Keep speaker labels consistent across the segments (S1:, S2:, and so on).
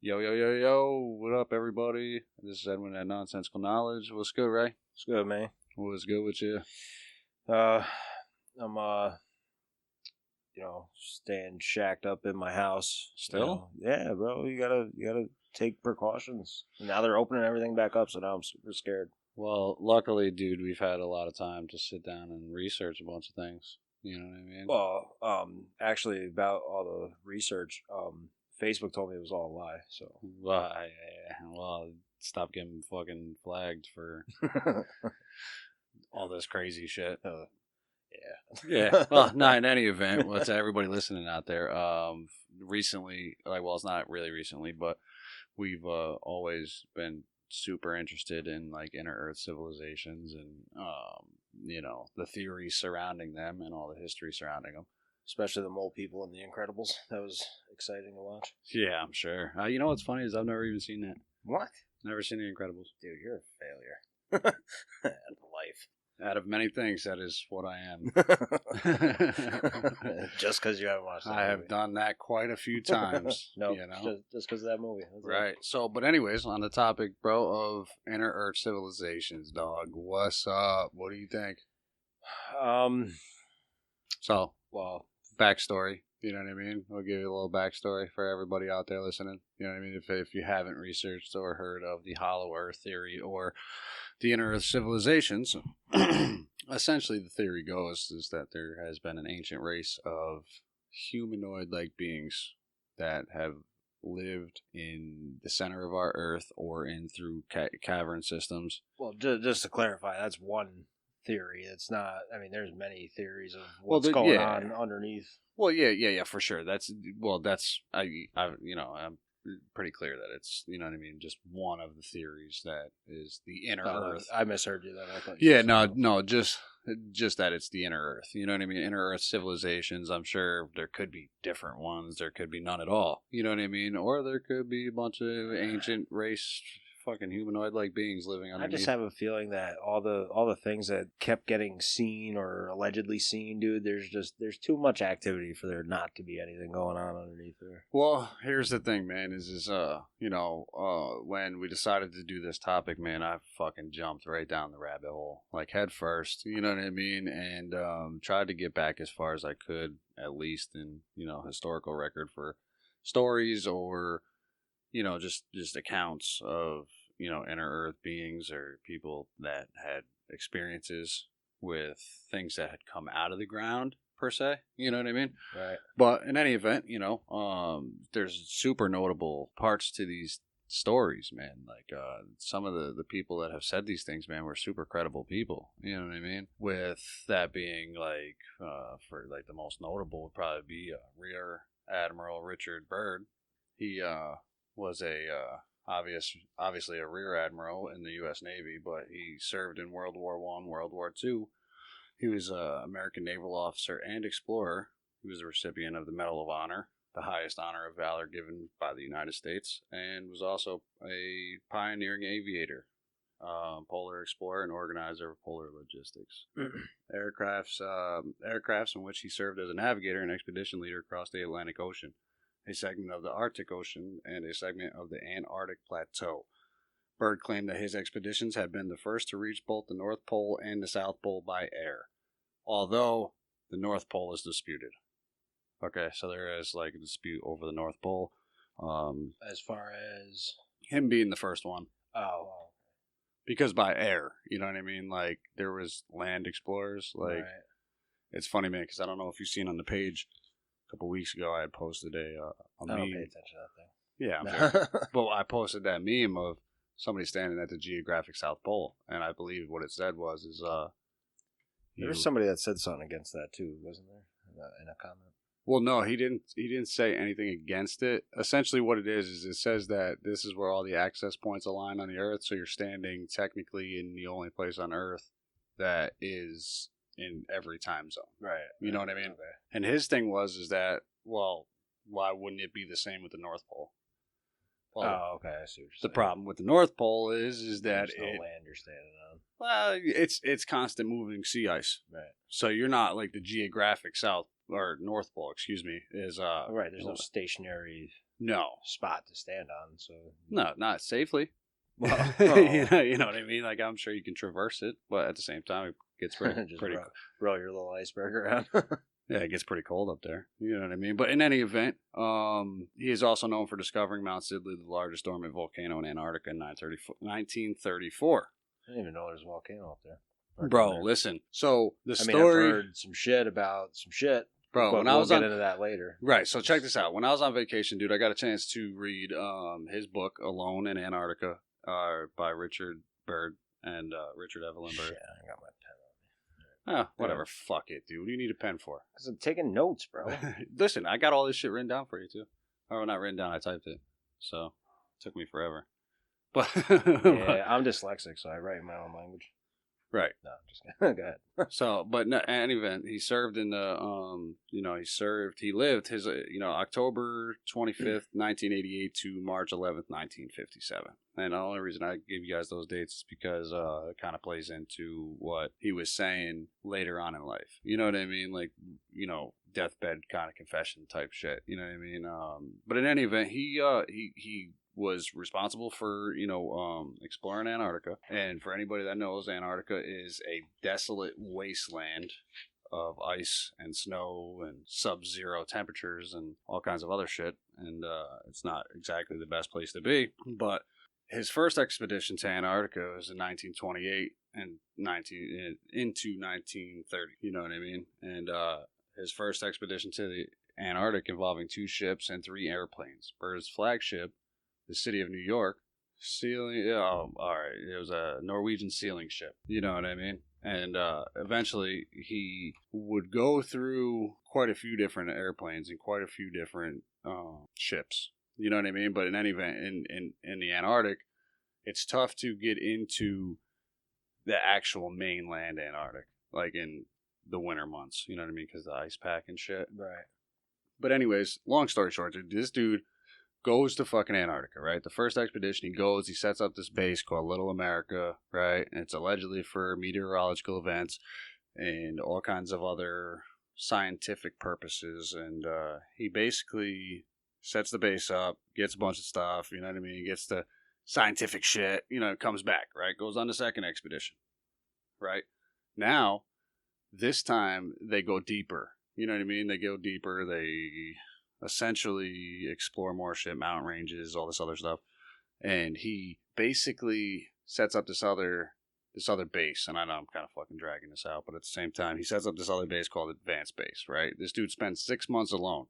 S1: Yo, yo, yo, yo. What up, everybody? This is Edwin at Nonsensical Knowledge. What's good, Ray?
S2: What's good, man?
S1: What's good with you?
S2: I'm, staying shacked up in my house.
S1: Still?
S2: Yeah, bro. You gotta take precautions. Now they're opening everything back up, so now I'm super scared.
S1: Well, luckily, dude, we've had a lot of time to sit down and research a bunch of things. You know what I mean?
S2: Well, actually, about all the research, Facebook told me it was all a lie, so.
S1: Well, stop getting fucking flagged for all this crazy shit. Yeah. Well, no, in any event, well, to everybody listening out there, recently, it's not really recently, but we've always been super interested in, inner Earth civilizations and, the theories surrounding them and all the history surrounding them.
S2: Especially the mole people and the Incredibles. That was exciting to watch.
S1: Yeah, I'm sure. You know what's funny is I've never even seen that.
S2: What?
S1: Never seen the Incredibles.
S2: Dude, you're a failure. Life.
S1: Out of many things, that is what I am.
S2: Just because you haven't watched that
S1: I have done that quite a few times.
S2: No, just because of that movie. That's
S1: right.
S2: It.
S1: So, but anyways, on the topic, bro, of inner Earth civilizations, dog, what's up? What do you think? So, well, backstory. You know what I mean? I'll give you a little backstory for everybody out there listening. You know what I mean? If you haven't researched or heard of the Hollow Earth theory or the inner Earth civilizations, essentially the theory goes is that there has been an ancient race of humanoid-like beings that have lived in the center of our Earth or in through cavern systems.
S2: Well, just to clarify, that's one theory. It's not. I mean, there's many theories of what's going on underneath.
S1: Well, yeah, for sure. I'm pretty clear that it's, you know what I mean, just one of the theories that is the inner Earth.
S2: I misheard you then. I thought.
S1: Yeah, no, just that it's the inner Earth. You know what I mean? Inner Earth civilizations. I'm sure there could be different ones. There could be none at all. You know what I mean? Or there could be a bunch of ancient race. Fucking humanoid-like beings living underneath.
S2: I just have a feeling that all the things that kept getting seen or allegedly seen, dude, there's too much activity for there not to be anything going on underneath there.
S1: Well, here's the thing, man, is when we decided to do this topic, man, I fucking jumped right down the rabbit hole, head first, you know what I mean, and tried to get back as far as I could, at least in, historical record for stories or just accounts of, inner Earth beings or people that had experiences with things that had come out of the ground, per se. You know what I mean?
S2: Right.
S1: But in any event, there's super notable parts to these stories, man. Some of the people that have said these things, man, were super credible people. You know what I mean? With that being, for the most notable would probably be Rear Admiral Richard Byrd. He, was obviously a rear admiral in the U.S. Navy, but he served in World War I, World War II. He was an American naval officer and explorer. He was a recipient of the Medal of Honor, the highest honor of valor given by the United States, and was also a pioneering aviator, polar explorer, and organizer of polar logistics. Aircrafts in which he served as a navigator and expedition leader across the Atlantic Ocean, a segment of the Arctic Ocean, and a segment of the Antarctic Plateau. Byrd claimed that his expeditions had been the first to reach both the North Pole and the South Pole by air, although the North Pole is disputed. Okay, so there is a dispute over the North Pole.
S2: As far as
S1: him being the first one.
S2: Oh.
S1: Because by air, you know what I mean? There was land explorers.
S2: Right.
S1: It's funny, man, because I don't know if you've seen on the page, a couple weeks ago, I had posted a meme.
S2: I don't pay attention to that thing.
S1: Yeah, I'm sure. But I posted that meme of somebody standing at the geographic South Pole, and I believe what it said was
S2: there was somebody that said something against that too, wasn't there? In a comment.
S1: Well, no, he didn't say anything against it. Essentially, what it is it says that this is where all the access points align on the Earth, so you're standing technically in the only place on Earth that is in every time zone.
S2: Right.
S1: You know what I mean?
S2: Okay.
S1: And his thing was that, well, why wouldn't it be the same with the North Pole?
S2: Well, okay, I see what you're saying.
S1: The problem with the North Pole is that
S2: there's no land you're standing on.
S1: Well, it's constant moving sea ice.
S2: Right.
S1: So you're not the geographic South or North Pole, excuse me, is
S2: right, there's no stationary spot to stand on. So
S1: No, not safely.
S2: well,
S1: you know what I mean? Like, I'm sure you can traverse it, but at the same time, it gets pretty,
S2: just
S1: pretty
S2: roll your little iceberg around.
S1: yeah, it gets pretty cold up there. You know what I mean? But in any event, he is also known for discovering Mount Sidley, the largest dormant volcano in Antarctica in 1934.
S2: I didn't even know there's a volcano up there.
S1: Bro, listen. So the
S2: I've
S1: story,
S2: heard some shit about some shit.
S1: bro.
S2: But
S1: When I
S2: we'll
S1: was
S2: get
S1: on,
S2: into that later.
S1: right. So check this out. When I was on vacation, dude, I got a chance to read his book "Alone in Antarctica" by Richard Byrd and Richard Evelyn Byrd.
S2: Shit, I got my pen on me.
S1: Oh, whatever. Fuck it, dude. What do you need a pen for?
S2: Because I'm taking notes, bro.
S1: Listen, I got all this shit written down for you too. Or not written down. I typed it, so it took me forever. But
S2: Yeah, I'm dyslexic, so I write in my own language.
S1: right.
S2: No, I'm just kidding. Go ahead.
S1: So, but no, in any event, he served in the, he lived his, October 25th, 1988 to March 11th, 1957. And the only reason I give you guys those dates is because it kind of plays into what he was saying later on in life. You know what I mean? Like, deathbed kind of confession type shit. You know what I mean? But in any event, he was responsible for, exploring Antarctica. And for anybody that knows, Antarctica is a desolate wasteland of ice and snow and sub-zero temperatures and all kinds of other shit. And it's not exactly the best place to be. But his first expedition to Antarctica was in 1928 and into 1930. You know what I mean? And his first expedition to the Antarctic involving 2 ships and 3 airplanes. Byrd's flagship, the City of New York, it was a Norwegian sealing ship. You know what I mean? And eventually he would go through quite a few different airplanes and quite a few different ships. You know what I mean? But in any event, in the Antarctic, it's tough to get into the actual mainland Antarctic, like in the winter months. You know what I mean? Because the ice pack and shit.
S2: Right.
S1: But anyways, long story short, dude, this dude goes to fucking Antarctica, right? The first expedition he goes, he sets up this base called Little America, right? And it's allegedly for meteorological events and all kinds of other scientific purposes. And he basically sets the base up, gets a bunch of stuff, you know what I mean? He gets the scientific shit, comes back, right? Goes on the second expedition, right? Now, this time they go deeper. You know what I mean? They go deeper. They essentially explore more shit, mountain ranges, all this other stuff. And he basically sets up this other base. And I know I'm kind of fucking dragging this out, but at the same time, he sets up this other base called Advanced Base, right? This dude spends 6 months alone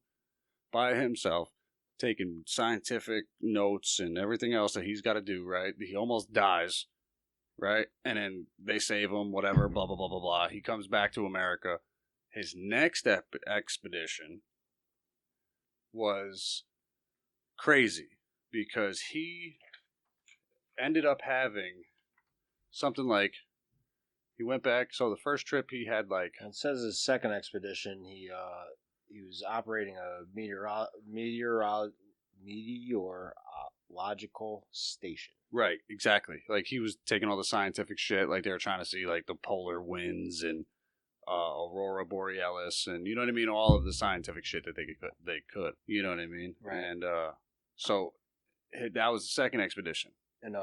S1: by himself, taking scientific notes and everything else that he's got to do, right? He almost dies, right? And then they save him, whatever, blah, blah, blah, blah, blah. He comes back to America. His next expedition was crazy because he ended up having something like, he went back, so the first trip he had like...
S2: It says his second expedition, he was operating a meteorological station.
S1: Right, exactly. Like, he was taking all the scientific shit, like they were trying to see like the polar winds and Aurora Borealis, and you know what I mean, all of the scientific shit that they could, you know what I mean,
S2: right?
S1: And so that was the second expedition,
S2: and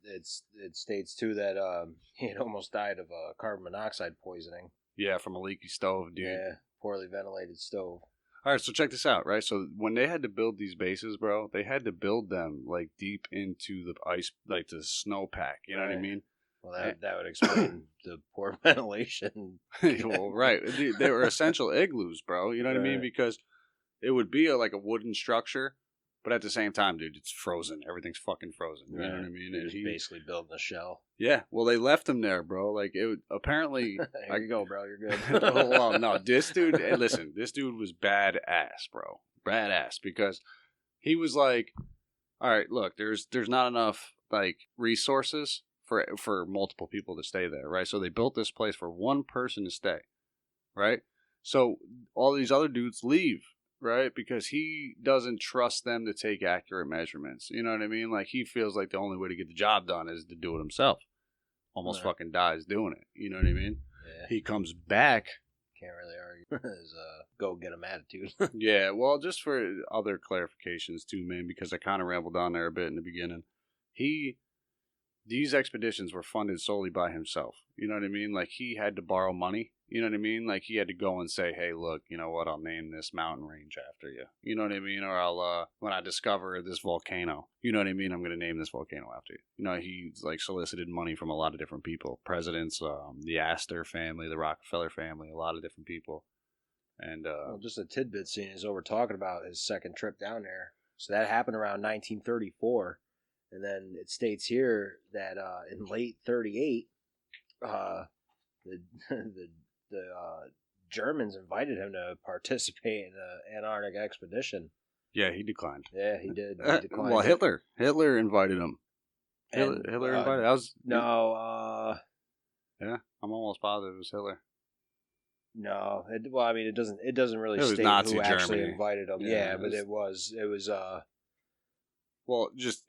S2: it states too that he had almost died of carbon monoxide poisoning.
S1: Yeah, from a leaky stove, dude.
S2: Yeah, poorly ventilated stove.
S1: All right, so check this out, right? So when they had to build these bases, bro, they had to build them like deep into the ice, like the snowpack. You know what I mean?
S2: Well, that would explain the poor ventilation.
S1: Well, right. They were essential igloos, bro. You know what I mean? Because it would be like a wooden structure, but at the same time, dude, it's frozen. Everything's fucking frozen. You know what I mean?
S2: He's basically building a shell.
S1: Yeah. Well, they left him there, bro. Like, it would, apparently...
S2: There you go, bro. You're good.
S1: Oh, well, no. This dude... Hey, listen, this dude was badass, bro. Badass. Because he was like, all right, look, there's not enough, like, resources for multiple people to stay there, right? So they built this place for one person to stay, right? So all these other dudes leave, right? Because he doesn't trust them to take accurate measurements. You know what I mean? Like, he feels like the only way to get the job done is to do it himself. Almost fucking dies doing it. You know what I mean?
S2: Yeah.
S1: He comes back.
S2: Can't really argue. his go get him attitude.
S1: Yeah, well, just for other clarifications too, man, because I kind of rambled on there a bit in the beginning. These expeditions were funded solely by himself. You know what I mean? Like, he had to borrow money. You know what I mean? Like, he had to go and say, hey, look, you know what? I'll name this mountain range after you. You know what I mean? Or I'll, when I discover this volcano, you know what I mean? I'm going to name this volcano after you. You know, he's, like, solicited money from a lot of different people. Presidents, the Astor family, the Rockefeller family, a lot of different people. And,
S2: well, just a tidbit scene is what we're talking about, his second trip down there. So that happened around 1934. And then it states here that in late 38, the Germans invited him to participate in the Antarctic expedition.
S1: yeah, he declined.
S2: Yeah, he did. He declined.
S1: Well, Hitler invited him. Hitler invited. That was
S2: no.
S1: Yeah, I'm almost positive it was Hitler.
S2: No, well, I mean, it doesn't really state
S1: Nazi
S2: who actually
S1: Germany.
S2: invited him. Yeah, but it was.
S1: Well, just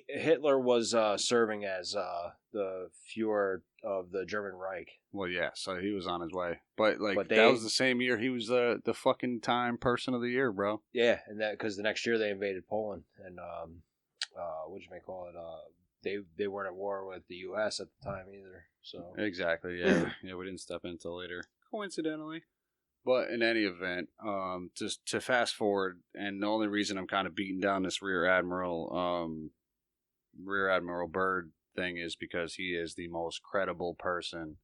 S2: Hitler was serving as the Führer of the German Reich.
S1: Well, yeah, so he was on his way, but that was the same year he was the fucking Time Person of the Year, bro.
S2: Yeah, and that because the next year they invaded Poland, and what you may call it, they weren't at war with the U.S. at the time either. So
S1: exactly, yeah, yeah, we didn't step in until later, coincidentally. But in any event, just to fast forward, and the only reason I'm kind of beating down this Rear Admiral Byrd thing is because he is the most credible person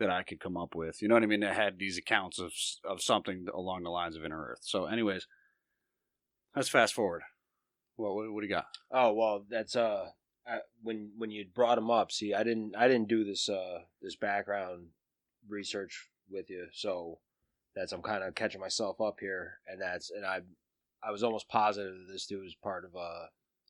S1: that I could come up with. You know what I mean? That had these accounts of something along the lines of Inner Earth. So, anyways, let's fast forward. What do you got?
S2: Oh well, that's when you brought him up. See, I didn't do this background research with you, so. I'm kind of catching myself up here, and I was almost positive that this dude was part of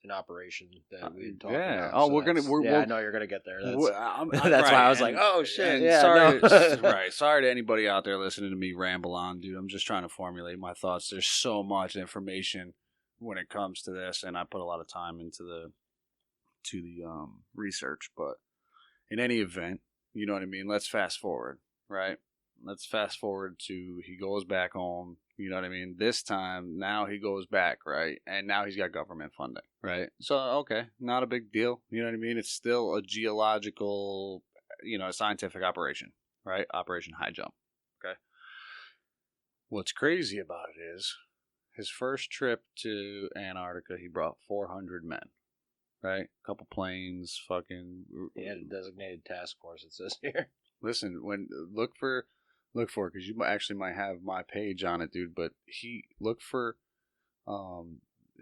S2: an operation that we had talked about.
S1: Oh,
S2: so I know you're gonna get there. That's
S1: right,
S2: why I was like, oh shit. Yeah,
S1: sorry,
S2: no.
S1: right. Sorry to anybody out there listening to me ramble on, dude. I'm just trying to formulate my thoughts. There's so much information when it comes to this, and I put a lot of time into the research. But in any event, you know what I mean. Let's fast forward, right? Let's fast forward to he goes back home. You know what I mean? This time, now he goes back, right? And now he's got government funding, right? So, okay, not a big deal. You know what I mean? It's still a geological, scientific operation, right? Operation Highjump, okay? What's crazy about it is his first trip to Antarctica, he brought 400 men, right? A couple planes, fucking...
S2: He had a designated task force, it says here.
S1: Listen, look for it, because you actually might have my page on it, dude. But look for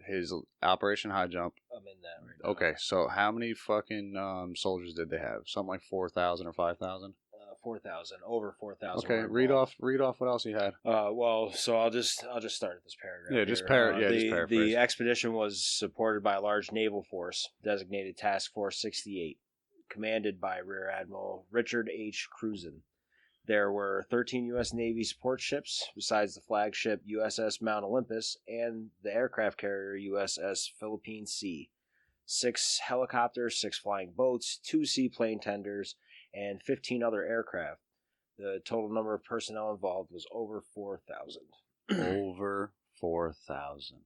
S1: his Operation Highjump.
S2: I'm in that right now.
S1: Okay, so how many fucking soldiers did they have? Something like 4,000 or 5,000?
S2: 4,000, over 4,000.
S1: Okay, read off what else he had.
S2: Well, so I'll just start at this paragraph.
S1: Yeah, just paraphrase.
S2: The expedition was supported by a large naval force, designated Task Force 68, commanded by Rear Admiral Richard H. Cruzen. There were 13 U.S. Navy support ships, besides the flagship USS Mount Olympus and the aircraft carrier USS Philippine Sea, 6 helicopters, 6 flying boats, 2 seaplane tenders, and 15 other aircraft. The total number of personnel involved was over 4,000.
S1: Over 4,000.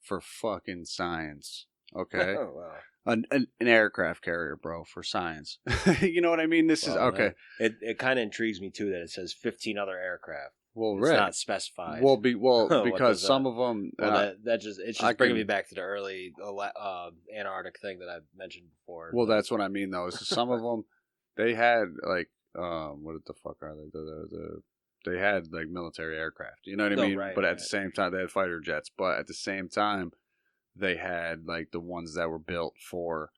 S1: For fucking science. Okay?
S2: Oh, wow.
S1: An aircraft carrier, bro, for science. You know what I mean? This is okay.
S2: It kind of intrigues me too that it says 15 other aircraft.
S1: Well,
S2: it's not specified.
S1: Well, because some of them.
S2: It's just bringing me back to the early Antarctic thing that I mentioned before.
S1: Well, that's what I mean though. Is some of them they had like what the fuck are they? They had like military aircraft. You know what I mean?
S2: Right,
S1: but at the same time, they had fighter jets. But at the same time, they had like the ones that were built for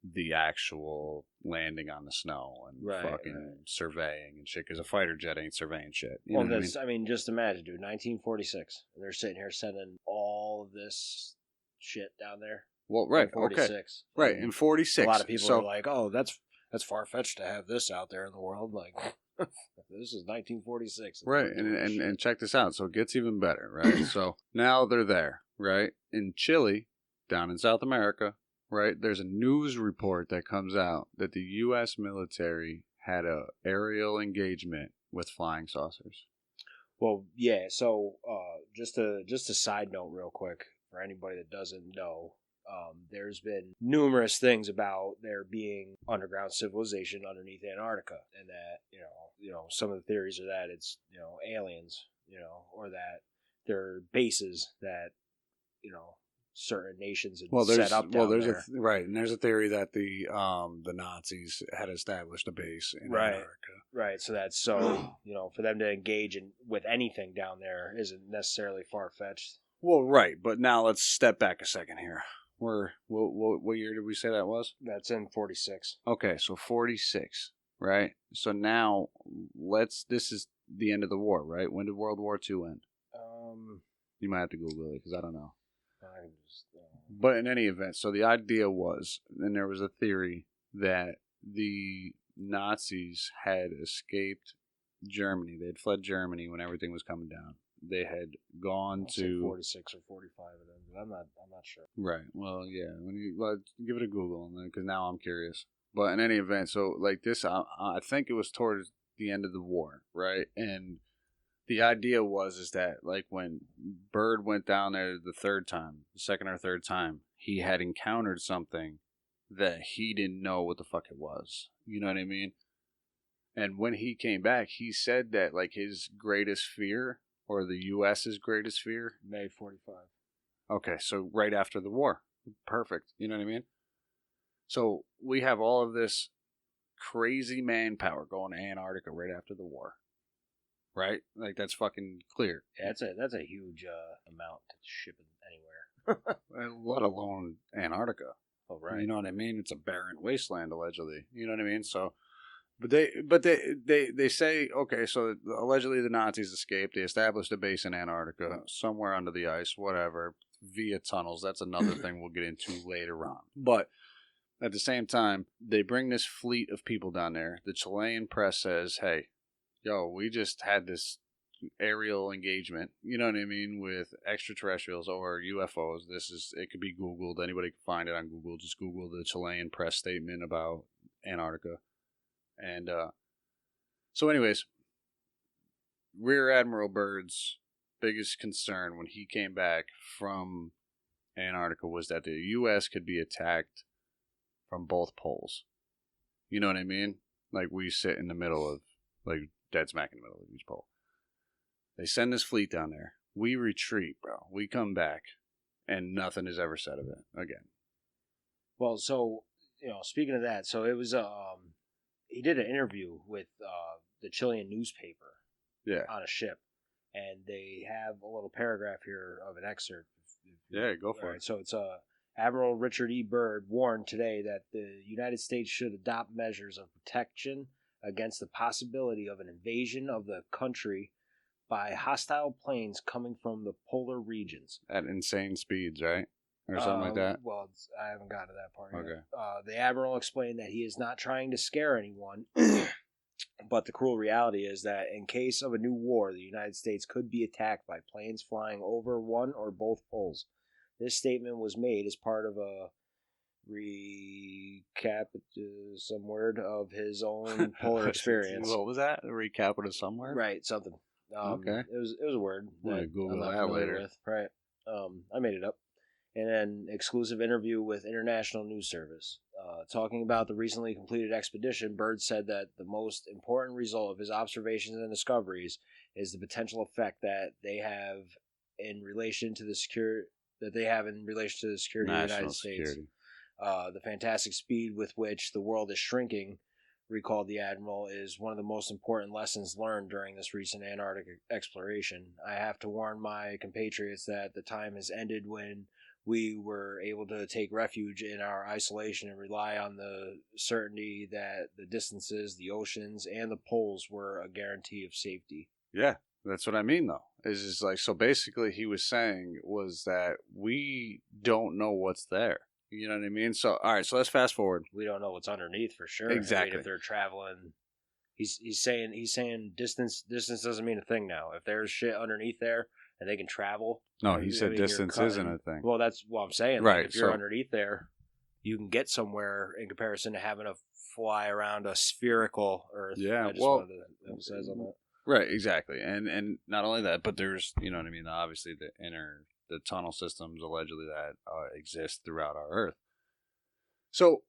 S1: the actual landing on the snow and fucking surveying and shit. Because a fighter jet ain't surveying shit. You know what
S2: I mean, just imagine, dude. 1946, and they're sitting here sending all of this shit down there.
S1: Well, right,
S2: in 46.
S1: Okay, right in 46.
S2: A lot of people are like, "Oh, that's far fetched to have this out there in the world." Like, this is 1946.
S1: Right, and check this out. So it gets even better, right? So now they're there, right? In Chile, down in South America, right? There's a news report that comes out that the U.S. military had a aerial engagement with flying saucers.
S2: Well, yeah. So, just a side note, real quick, for anybody that doesn't know, there's been numerous things about there being underground civilization underneath Antarctica, and that some of the theories are that it's aliens, or that there are bases that certain nations had set up down there.
S1: Right, and there's a theory that the Nazis had established a base in Antarctica.
S2: Right, so that's for them to engage with anything down there isn't necessarily far fetched.
S1: Well, right, but now let's step back a second here. What year did we say that was?
S2: That's in 46.
S1: Okay, so 46, right? So now this is the end of the war, right? When did World War II end? You might have to Google it because I don't know. But in any event, so the idea was, and there was a theory that the Nazis had escaped Germany. They had fled Germany when everything was coming down. They had gone to
S2: 46 or 45 of them, but I'm not sure.
S1: Right. Well, yeah. Give it a Google, because now I'm curious. But in any event, so like this, I think it was towards the end of the war, right? And the idea is that like when Byrd went down there the second or third time, he had encountered something that he didn't know what the fuck it was. You know what I mean? And when he came back, he said that like his greatest fear, or the U.S.'s greatest fear,
S2: May 45.
S1: Okay, so right after the war. Perfect. You know what I mean? So we have all of this crazy manpower going to Antarctica right after the war. Right? Like, that's fucking clear.
S2: Yeah, that's a huge amount to ship anywhere.
S1: Let alone Antarctica.
S2: Oh, right.
S1: You know what I mean? It's a barren wasteland, allegedly. You know what I mean? So, but they say, okay, so allegedly the Nazis escaped. They established a base in Antarctica, somewhere under the ice, whatever, via tunnels. That's another thing we'll get into later on. But at the same time, they bring this fleet of people down there. The Chilean press says, hey, yo, we just had this aerial engagement, you know what I mean, with extraterrestrials or UFOs. It could be Googled. Anybody can find it on Google. Just Google the Chilean press statement about Antarctica. And so anyways, Rear Admiral Byrd's biggest concern when he came back from Antarctica was that the U.S. could be attacked from both poles. You know what I mean? Like, we sit in the middle of, like, dead smack in the middle of each pole. They send this fleet down there. We retreat, bro. We come back, and nothing is ever said of it again.
S2: Well, so, speaking of that, so it was, he did an interview with the Chilean newspaper on a ship, and they have a little paragraph here of an excerpt.
S1: Yeah, go for it.
S2: So it's Admiral Richard E. Byrd warned today that the United States should adopt measures of protection against the possibility of an invasion of the country by hostile planes coming from the polar regions.
S1: At insane speeds, right? Or something like that?
S2: Well, I haven't gotten to that part yet.
S1: Okay.
S2: The Admiral explained that he is not trying to scare anyone, but the cruel reality is that in case of a new war, the United States could be attacked by planes flying over one or both poles. This statement was made as part of a recap, some word of his own polar experience.
S1: What was that? A recap of some word?
S2: Right, something.
S1: Okay.
S2: It was a word.
S1: I'm going to Google that later.
S2: With. Right. I made it up. In an exclusive interview with International News Service, talking about the recently completed expedition, Byrd said that the most important result of his observations and discoveries is the potential effect that they have in relation to the security of the United States. The fantastic speed with which the world is shrinking, recalled the Admiral, is one of the most important lessons learned during this recent Antarctic exploration. I have to warn my compatriots that the time has ended when we were able to take refuge in our isolation and rely on the certainty that the distances, the oceans, and the poles were a guarantee of safety.
S1: Yeah, that's what I mean, though. It's just like, so basically he was saying was that we don't know what's there. You know what I mean? So, all right, so let's fast forward.
S2: We don't know what's underneath for sure.
S1: Exactly.
S2: I mean, if they're traveling, he's saying distance doesn't mean a thing now. If there's shit underneath there and they can travel.
S1: No, he said distance isn't a thing.
S2: Well, that's what I'm saying.
S1: Right.
S2: Like, if you're underneath there, you can get somewhere in comparison to having to fly around a spherical Earth.
S1: Yeah.
S2: I just wanted to emphasize on that.
S1: Right, exactly. And not only that, but there's, you know what I mean, obviously the tunnel systems allegedly that exist throughout our Earth. So,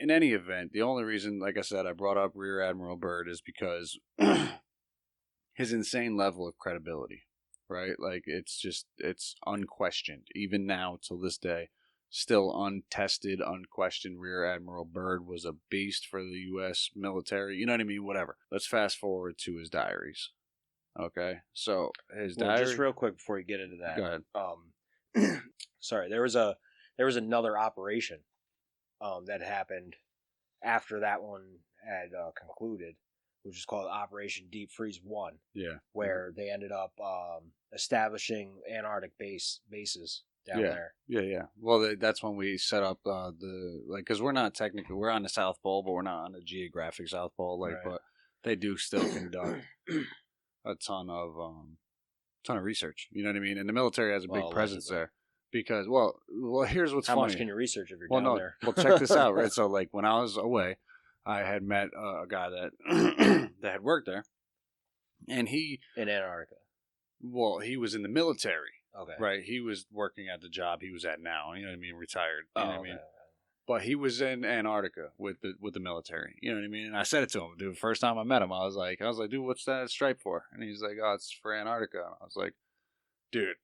S1: in any event, the only reason, like I said, I brought up Rear Admiral Byrd is because his insane level of credibility, right? Like, it's unquestioned. Even now, till this day, still untested, unquestioned. Rear Admiral Byrd was a beast for the U.S. military. You know what I mean? Whatever. Let's fast forward to his diaries. Okay? So, his diary...
S2: Just real quick before you get into that.
S1: Go
S2: ahead. Sorry, there was another operation that happened after that one had concluded, which is called Operation Deep Freeze 1.
S1: Yeah.
S2: Where they ended up establishing Antarctic bases down there.
S1: Yeah. Well, that's when we set up because we're not technically, we're on the South Pole, but we're not on the geographic South Pole, right. But they do still conduct a ton of research. You know what I mean? And the military has a big presence there. Because, well, here's what's funny.
S2: How much can you research if you're down there?
S1: Well, check this out, right? So, like, when I was away, I had met a guy that that had worked there, and he...
S2: In Antarctica?
S1: Well, he was in the military.
S2: Okay.
S1: Right? He was working at the job he was at now, you know what I mean? Retired. You know what I mean?
S2: Okay.
S1: But he was in Antarctica with the military. You know what I mean? And I said it to him, dude. The first time I met him, I was like, dude, what's that stripe for? And he's like, oh, it's for Antarctica. And I was like, dude,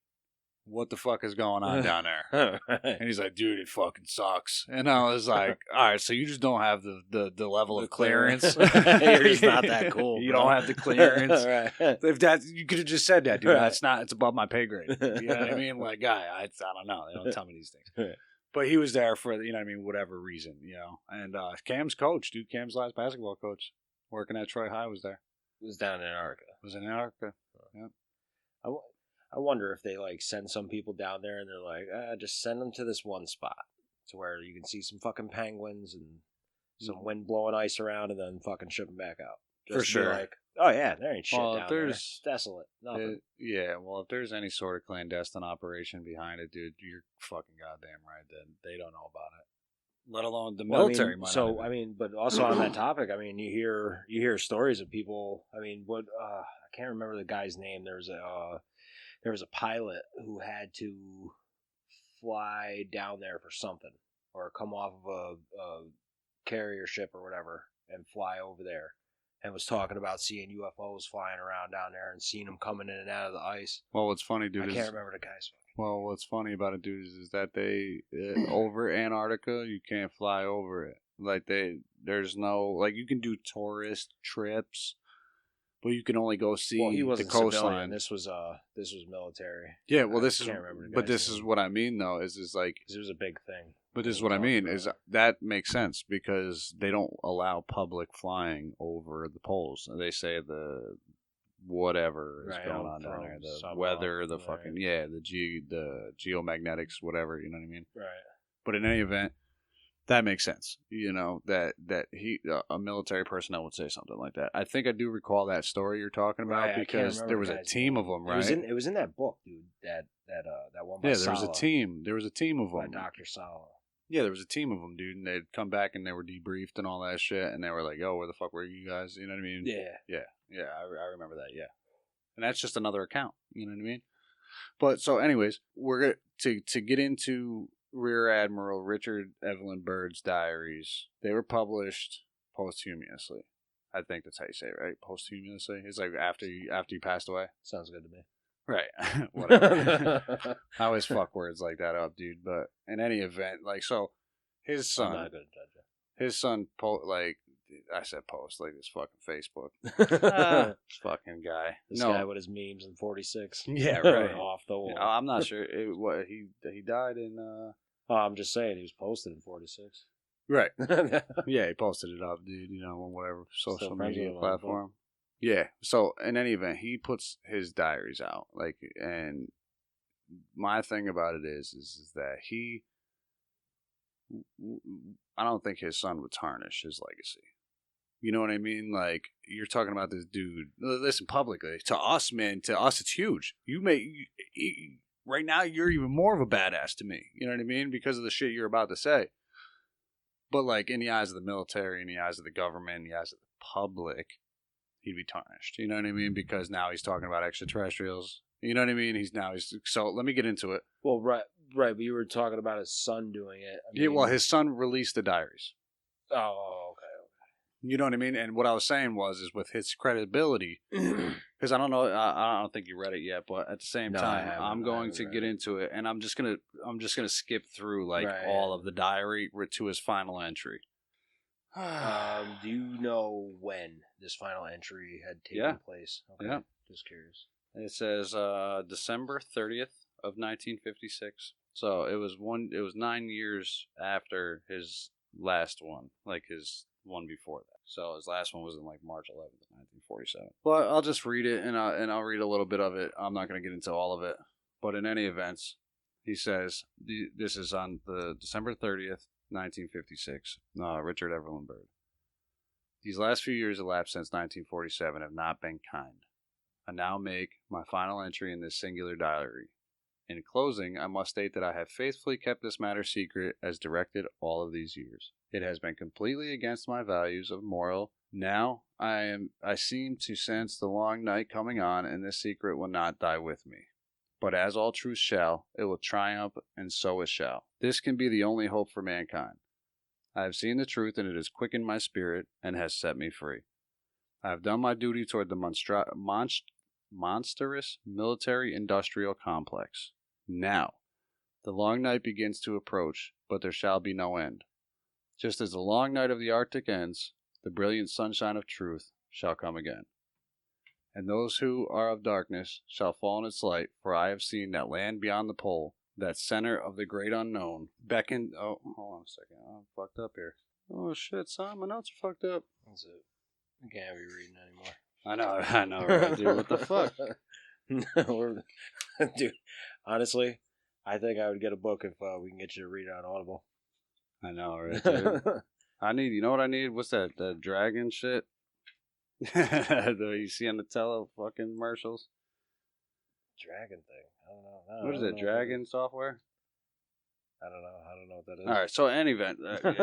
S1: what the fuck is going on down there? And he's like, dude, it fucking sucks. And I was like, all right, so you just don't have the level of clearance.
S2: You're just not that cool.
S1: You don't have the clearance.
S2: Right.
S1: If that, you could have just said that, dude. That's not. It's above my pay grade. You know what I mean? Like, guy, I don't know. They don't tell me these things. But he was there for, you know what I mean, whatever reason, you know. And Cam's coach, dude, Cam's last basketball coach, working at Troy High, was there.
S2: It was down in Antarctica.
S1: It was in Antarctica. Yeah.
S2: I wonder if they like send some people down there and they're like, just send them to this one spot to where you can see some fucking penguins and some wind blowing ice around, and then fucking ship them back out. Just
S1: for sure.
S2: Like, oh yeah, there ain't shit down there. It's desolate. Nothing.
S1: Well, if there's any sort of clandestine operation behind it, dude, you're fucking goddamn right. Then they don't know about it. Let alone the military.
S2: But also on that topic, I mean, you hear stories of people. I mean, I can't remember the guy's name. There was a pilot who had to fly down there for something, or come off of a carrier ship or whatever and fly over there, and was talking about seeing UFOs flying around down there and seeing them coming in and out of the ice.
S1: Well, what's funny, dude,
S2: I can't remember the guy's name.
S1: Well, what's funny about it, dude, is that they over Antarctica, you can't fly over it. Like there's no, like, you can do tourist trips, but you can only go see the coastline.
S2: Civilian. This was military.
S1: Yeah, well,
S2: I can't remember the
S1: but this
S2: name.
S1: is what I mean, though, is like,
S2: it was a big thing.
S1: But this is what I mean, is that makes sense, because they don't allow public flying over the poles. They say the whatever is going on down there, the weather, the fucking the geomagnetics, whatever, you know what I mean?
S2: Right.
S1: But in any event, that makes sense. You know, that a military personnel would say something like that. I think I do recall that story you're talking about, because there was a team of them, right?
S2: It was in that book, dude. That one by
S1: there was a team. There was a team of them.
S2: By Dr. Sala.
S1: Yeah, there was a team of them, dude, and they'd come back and they were debriefed and all that shit, and they were like, "Oh, where the fuck were you guys?" You know what I mean?
S2: Yeah.
S1: I remember that. Yeah, and that's just another account. You know what I mean? But so, anyways, we're to get into Rear Admiral Richard Evelyn Byrd's diaries. They were published posthumously. I think that's how you say it, right? Posthumously. It's like after you passed away.
S2: Sounds good to me.
S1: Right. Whatever. I always fuck words like that up, dude. But in any event, like, so his son.
S2: I'm not gonna judge you.
S1: His son, like, I said post, like this fucking Facebook. Fucking guy.
S2: This guy with his memes in 46.
S1: Yeah, right.
S2: Off the wall.
S1: I'm not sure. He died in.
S2: Oh, I'm just saying, he was posted in 46.
S1: Right. Yeah, he posted it up, dude, you know, on whatever social media platform. Yeah. So, in any event, he puts his diaries out. Like, and my thing about it is that I don't think his son would tarnish his legacy. You know what I mean? Like, you're talking about this dude. Listen, publicly, to us, man, it's huge. Right now, you're even more of a badass to me. You know what I mean? Because of the shit you're about to say. But, like, in the eyes of the military, in the eyes of the government, in the eyes of the public, he'd be tarnished. You know what I mean? Because now he's talking about extraterrestrials. You know what I mean? So let me get into it.
S2: Well, right, but you were talking about his son doing it.
S1: Yeah, well, his son released the diaries.
S2: Oh, okay.
S1: You know what I mean? And what I was saying is with his credibility, because I don't know, I don't think you read it yet, but at the same time, I'm going to get into it, and I'm just gonna skip through all of the diary to his final entry.
S2: Do you know when this final entry had taken place? Okay.
S1: Yeah.
S2: Just curious.
S1: It says December 30th of 1956. So it was 9 years after his last one, like his one before that. So his last one was in like March 11th of 1947. Well, I'll just read it, and I'll read a little bit of it. I'm not going to get into all of it. But in any event, he says, this is on the December 30th, 1956, Richard Admiral Byrd. These last few years elapsed since 1947 have not been kind. I now make my final entry in this singular diary. In closing, I must state that I have faithfully kept this matter secret as directed all of these years. It has been completely against my values of moral. Now I seem to sense the long night coming on, and this secret will not die with me. But as all truth shall, it will triumph, and so it shall. This can be the only hope for mankind. I have seen the truth, and it has quickened my spirit, and has set me free. I have done my duty toward the monstrous military-industrial complex. Now, the long night begins to approach, but there shall be no end. Just as the long night of the Arctic ends, the brilliant sunshine of truth shall come again. And those who are of darkness shall fall in its light, for I have seen that land beyond the pole, that center of the great unknown, beckon... Oh, hold on a second. I'm fucked up here. Oh, shit, son. My notes are fucked up.
S2: That's it. I can't be reading anymore.
S1: I know, right, dude? What the fuck?
S2: Dude, honestly, I think I would get a book if we can get you to read it on Audible.
S1: I know, right, dude? You know what I need? What's that? The dragon shit? You see on the fucking commercials?
S2: Dragon thing. I don't know.
S1: What is it? Dragon software?
S2: I don't know what that is.
S1: All right. So, in any event,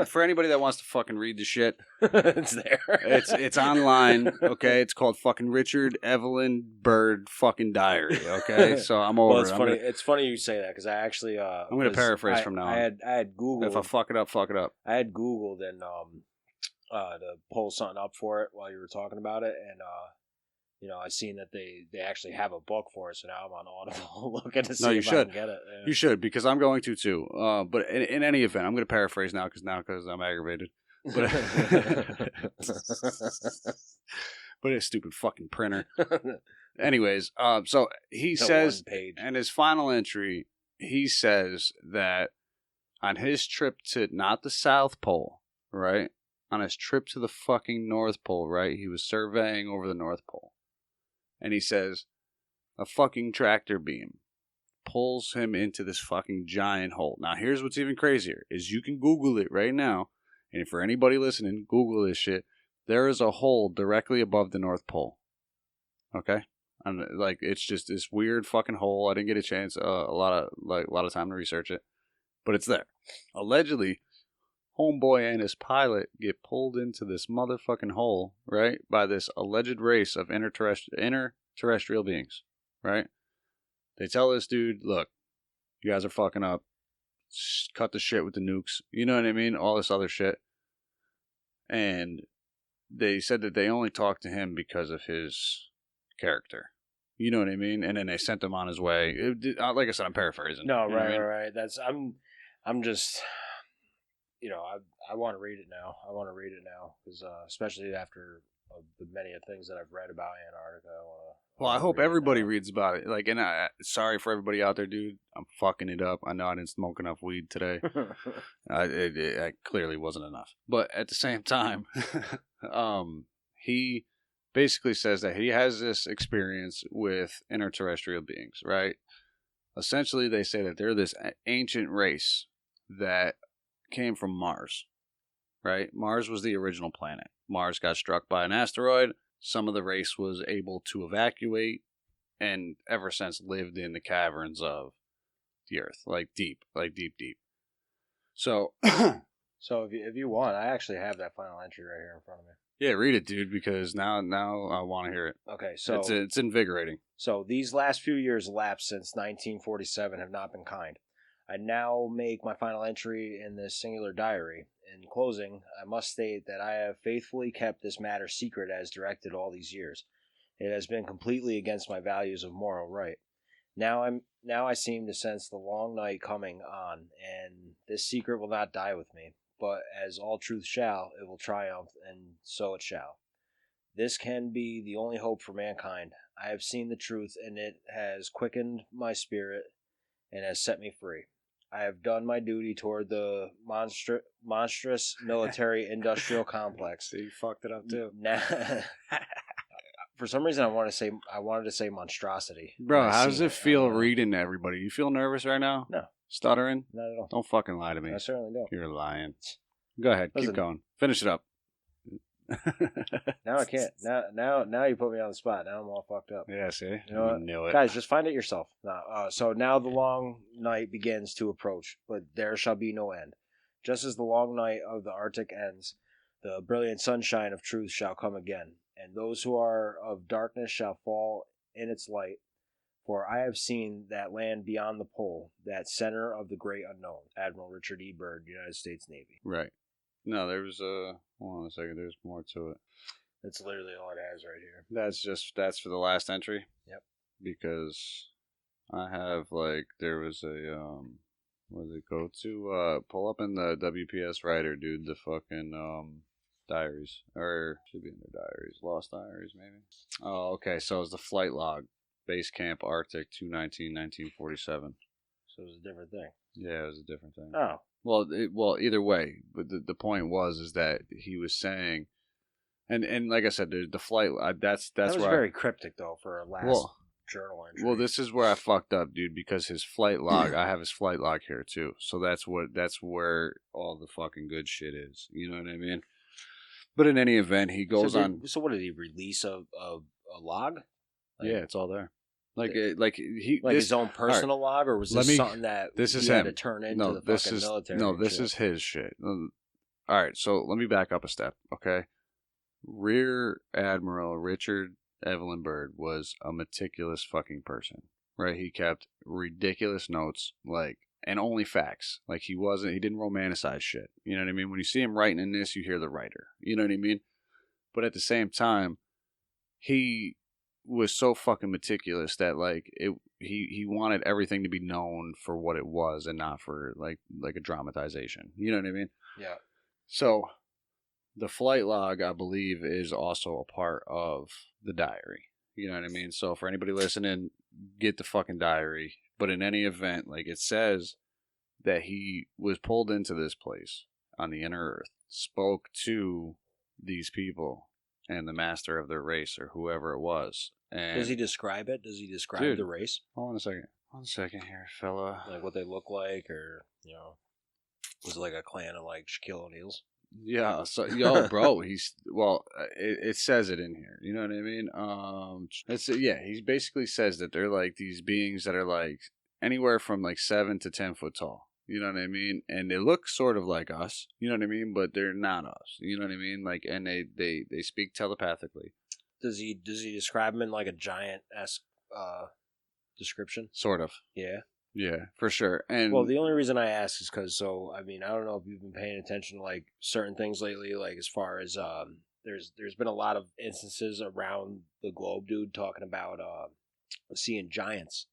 S1: for anybody that wants to fucking read the shit,
S2: it's there.
S1: It's online. Okay, it's called fucking Richard Evelyn Byrd fucking diary. Okay, so I'm over.
S2: Well, it's funny. It's funny you say that because I actually I'm
S1: going to paraphrase from now on.
S2: I had Googled.
S1: If I fuck it up, fuck it up.
S2: I had Googled and to pull something up for it while you were talking about it, and I seen that they actually have a book for it, so now I'm on Audible looking to see if I can get it. Yeah.
S1: You should, because I'm going to too. But in any event, I'm going to paraphrase now because I'm aggravated. But but a stupid fucking printer. Anyways, so he says, in his final entry, he says that on his trip to not the South Pole, right? On his trip to the fucking North Pole, right? He was surveying over the North Pole. And he says, a fucking tractor beam pulls him into this fucking giant hole. Now, here's what's even crazier, is you can Google it right now. And for anybody listening, Google this shit. There is a hole directly above the North Pole. Okay? And it's just this weird fucking hole. I didn't get a chance, a lot of time to research it. But it's there. Allegedly, homeboy and his pilot get pulled into this motherfucking hole, right, by this alleged race of interterrestrial beings, right? They tell this dude, look, you guys are fucking up. Cut the shit with the nukes. You know what I mean? All this other shit. And they said that they only talked to him because of his character. You know what I mean? And then they sent him on his way. Like I said, I'm paraphrasing.
S2: No, right. I'm just... I want to read it now. Because especially after the many things that I've read about Antarctica.
S1: I hope everybody reads about it. And sorry for everybody out there, dude. I'm fucking it up. I know I didn't smoke enough weed today. It clearly wasn't enough. But at the same time, he basically says that he has this experience with interterrestrial beings, right? Essentially, they say that they're this ancient race that came from Mars, right? Mars was the original planet. Mars got struck by an asteroid. Some of the race was able to evacuate and ever since lived in the caverns of the Earth, deep. So
S2: So if you want, I actually have that final entry right here in front of me.
S1: Yeah, read it, dude, because now I want to hear it.
S2: Okay, so
S1: it's invigorating.
S2: So these last few years elapsed since 1947 have not been kind. I now make my final entry in this singular diary. In closing, I must state that I have faithfully kept this matter secret as directed all these years. It has been completely against my values of moral right. Now I seem to sense the long night coming on, and this secret will not die with me, but as all truth shall, it will triumph, and so it shall. This can be the only hope for mankind. I have seen the truth, and it has quickened my spirit and has set me free. I have done my duty toward the monstrous military-industrial complex.
S1: So you fucked it up too.
S2: For some reason, I wanted to say monstrosity.
S1: Bro, how does it feel reading to everybody? You feel nervous right now?
S2: No.
S1: Stuttering?
S2: Not at all.
S1: Don't fucking lie to me.
S2: I certainly don't.
S1: You're lying. Go ahead. Keep going. Finish it up.
S2: Now I can't. Now you put me on the spot. Now I'm all fucked up.
S1: Yeah, see?
S2: You know what?
S1: Knew it.
S2: Guys, just find it yourself. So now the long night begins to approach, but there shall be no end. Just as the long night of the Arctic ends, the brilliant sunshine of truth shall come again, and those who are of darkness shall fall in its light. For I have seen that land beyond the pole, that center of the great unknown. Admiral Richard E. Byrd, United States Navy.
S1: Right. No, there was hold on a second, there's more to it.
S2: That's literally all it has right here.
S1: That's for the last entry?
S2: Yep.
S1: Because I have, there was a, what does it go to? Pull up in the WPS writer, dude, the fucking, diaries. Or, should be in their diaries. Lost diaries, maybe? Oh, okay, so it's the flight log. Base Camp Arctic 2/19/1947.
S2: So it was a different thing.
S1: Yeah, it was a different thing.
S2: Oh.
S1: Well, either way, but the point is that he was saying, and like I said, the flight. That was
S2: very cryptic though for a last journal entry.
S1: Well, this is where I fucked up, dude, because his flight log. I have his flight log here too, so that's where all the fucking good shit is. You know what I mean? But in any event, he goes on.
S2: So what did he release a log?
S1: Yeah, it's all there.
S2: His own personal log, or was this something that
S1: this is
S2: he had
S1: him.
S2: to turn into the fucking military?
S1: No, this is his shit. All right, so let me back up a step, okay? Rear Admiral Richard Evelyn Byrd was a meticulous fucking person, right? He kept ridiculous notes, and only facts. He didn't romanticize shit. You know what I mean? When you see him writing in this, you hear the writer. You know what I mean? But at the same time, he was so fucking meticulous that he wanted everything to be known for what it was and not for like a dramatization. You know what I mean?
S2: Yeah.
S1: So the flight log, I believe, is also a part of the diary. You know what I mean? So for anybody listening, get the fucking diary. But in any event, it says that he was pulled into this place on the inner earth, spoke to these people and the master of their race or whoever it was. And
S2: does he describe it? Does he describe the race?
S1: Hold on a second. 1 second here, fella.
S2: Like what they look like, or was it like a clan of Shaquille O'Neal's?
S1: Yeah. So bro, it says it in here. You know what I mean? He basically says that they're these beings that are anywhere from 7 to 10 foot tall. You know what I mean? And they look sort of like us. You know what I mean? But they're not us. You know what I mean? And they speak telepathically.
S2: Does he describe them in a giant-esque description?
S1: Sort of.
S2: Yeah.
S1: Yeah, for sure. And
S2: the only reason I ask is because I don't know if you've been paying attention to certain things lately, as far as there's been a lot of instances around the globe, dude, talking about seeing giants,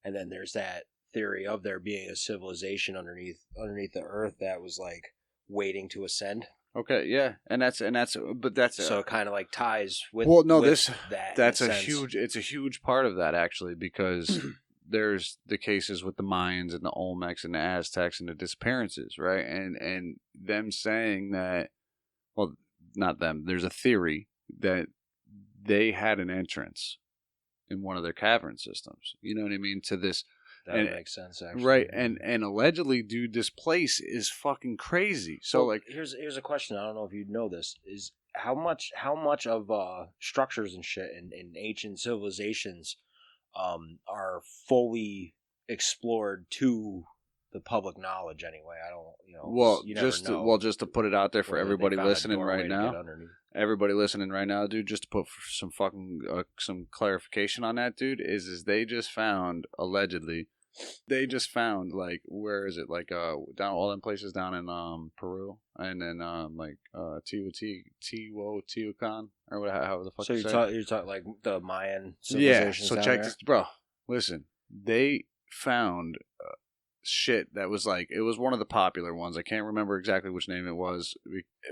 S2: and then there's that theory of there being a civilization underneath the earth that was waiting to ascend.
S1: Okay, yeah, and that's
S2: so it kind of ties with.
S1: Well, no,
S2: with
S1: that's it's a huge part of that actually, because there's the cases with the Mayans and the Olmecs and the Aztecs and the disappearances, right? And them saying that, well, not them. There's a theory that they had an entrance in one of their cavern systems. You know what I mean? To this.
S2: That makes sense, actually.
S1: Right, and allegedly, dude, this place is fucking crazy. So,
S2: here's a question. I don't know if you know this: is how much of structures and shit in ancient civilizations are fully explored to the public knowledge anyway. I don't,
S1: Well,
S2: you never know.
S1: just to put it out there for everybody listening right now. Everybody listening right now, dude, just to put some fucking some clarification on that, dude, is they just found, allegedly, like, where is it, like down all them places down in Peru, and then like Teotihuacan or whatever, however the fuck.
S2: So you're talking like the Mayan
S1: Yeah.
S2: civilizations.
S1: So check this, bro. Listen, they found shit that was like, it was one of the popular ones. I can't remember exactly which name it was,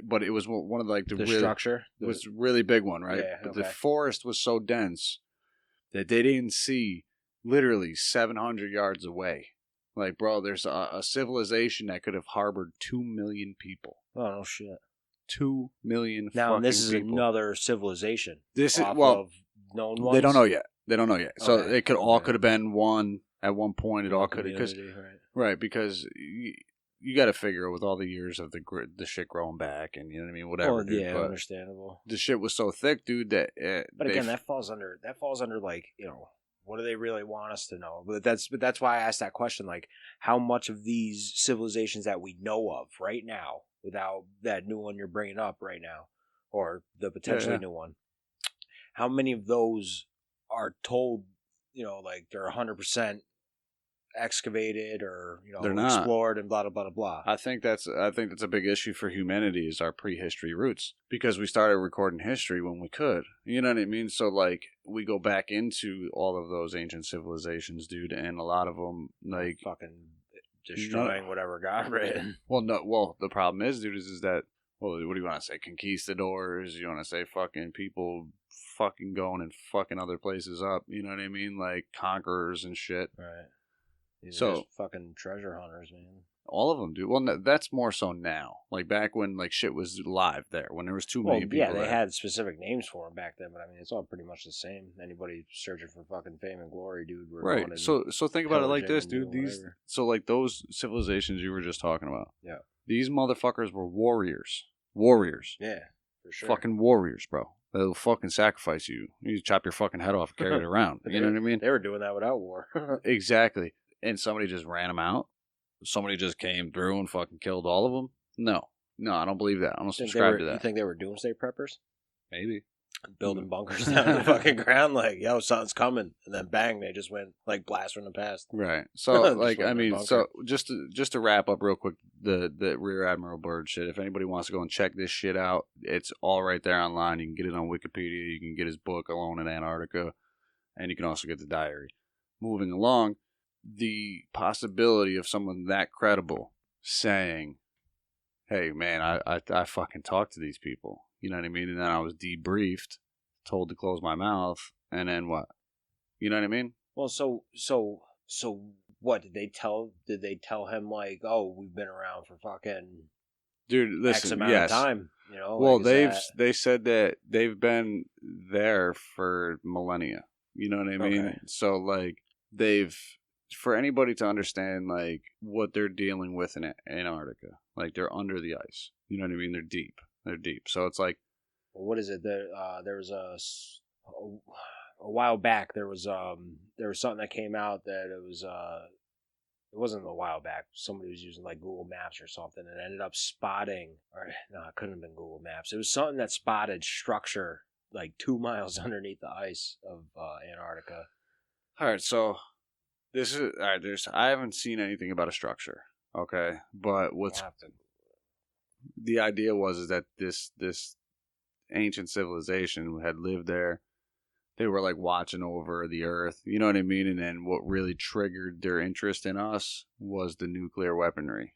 S1: but it was one of like the really,
S2: structure.
S1: It was a really big one, right?
S2: Yeah,
S1: but the forest was so dense that they didn't see literally 700 yards away. Like, bro, there's a civilization that could have harbored 2 million people.
S2: Oh no shit.
S1: 2 million.
S2: Now
S1: fucking
S2: this is
S1: people.
S2: Another civilization.
S1: This is
S2: of known ones.
S1: They don't know yet. So
S2: Okay.
S1: it could have been one at one point. It all could have, because right, because you got to figure with all the years of the shit growing back, and you know what I mean, whatever.
S2: Well,
S1: dude,
S2: yeah,
S1: but
S2: understandable.
S1: the shit was so thick, dude, that.
S2: But again, that falls under like, what do they really want us to know? But that's why I asked that question. Like, how much of these civilizations that we know of right now, without that new one you're bringing up right now, or the potentially new one, how many of those are told, like they're 100% excavated or
S1: they're not
S2: explored and blah blah blah blah.
S1: I think that's a big issue for humanity, is our prehistory roots, because we started recording history when we could. You know what I mean? So like, we go back into all of those ancient civilizations, dude, and a lot of them like
S2: fucking destroying whatever got written.
S1: Well, the problem is, dude, is that, well, what do you want to say? Conquistadors? You want to say fucking people fucking going and fucking other places up? You know what I mean? Like conquerors and shit.
S2: Right. These
S1: so
S2: are just fucking treasure hunters, man.
S1: All of them do. Well, that's more so now. Like back when like shit was live there, when there was 2 million people.
S2: Yeah, they
S1: there.
S2: had specific names for them back then, but I mean, it's all pretty much the same. Anybody searching for fucking fame and glory, dude.
S1: Right. So think about it like this, dude. So like those civilizations you were just talking about.
S2: Yeah.
S1: These motherfuckers were warriors.
S2: Yeah, for sure.
S1: Fucking warriors, bro. They'll fucking sacrifice you. You chop your fucking head off and carry it around. You know what I mean?
S2: They were doing that without war.
S1: Exactly. And somebody just ran them out. Somebody just came through and fucking killed all of them. No, I don't believe that. I don't subscribe to that.
S2: You think they were doomsday preppers?
S1: Maybe.
S2: Building bunkers down in the fucking ground, like, yo, something's coming, and then bang, they just went like blast from the past.
S1: Right. So like, I mean, so just to wrap up real quick, the Rear Admiral Byrd shit. If anybody wants to go and check this shit out, it's all right there online. You can get it on Wikipedia. You can get his book, Alone in Antarctica, and you can also get the diary. Moving along, the possibility of someone that credible saying, "Hey, man, I fucking talked to these people." You know what I mean? And then I was debriefed, told to close my mouth, and then what? You know what I mean?
S2: Well, so what did they tell him, like, oh, we've been around for fucking
S1: dude, listen,
S2: X amount of time,
S1: Well, they said that they've been there for millennia. You know what I mean?
S2: Okay.
S1: So like for anybody to understand like what they're dealing with in Antarctica, like they're under the ice. You know what I mean? They're deep. So it's like,
S2: what is it? There was a while back. There was something that came out that it wasn't a while back. Somebody was using like Google Maps or something and ended up spotting, or no, it couldn't have been Google Maps. It was something that spotted structure like 2 miles underneath the ice of Antarctica. All right,
S1: so this is all right. I haven't seen anything about a structure. Okay, but the idea was that this ancient civilization had lived there. They were like watching over the earth, you know what I mean? And then what really triggered their interest in us was the nuclear weaponry.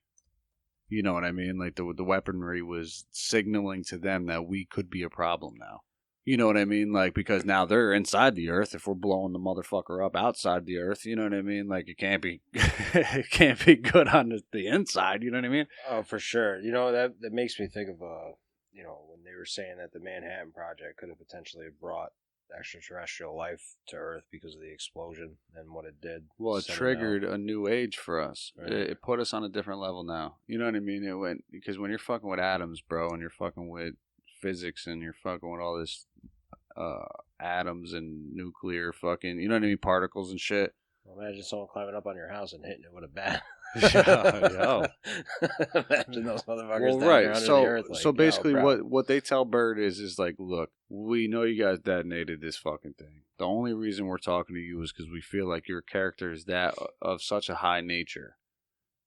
S1: You know what I mean? Like the weaponry was signaling to them that we could be a problem now. You know what I mean? Like, because now they're inside the earth. If we're blowing the motherfucker up outside the earth, you know what I mean? Like, it can't be good on the inside. You know what I mean?
S2: Oh, for sure. That makes me think of when they were saying that the Manhattan Project could have potentially brought extraterrestrial life to Earth because of the explosion and what it did.
S1: Well, it triggered a new age for us.
S2: Right.
S1: It put us on a different level now. You know what I mean? It went, because when you're fucking with atoms, bro, and you're fucking with physics and you're fucking with all this atoms and nuclear fucking, you know what I mean, particles and shit.
S2: Well, imagine someone climbing up on your house and hitting it with a bat.
S1: Yo.
S2: Imagine those motherfuckers
S1: Well,
S2: down there
S1: right.
S2: under
S1: So,
S2: the earth. Like,
S1: so basically,
S2: bro.
S1: what they tell Byrd is like, look, we know you guys detonated this fucking thing. The only reason we're talking to you is because we feel like your character is that of such a high nature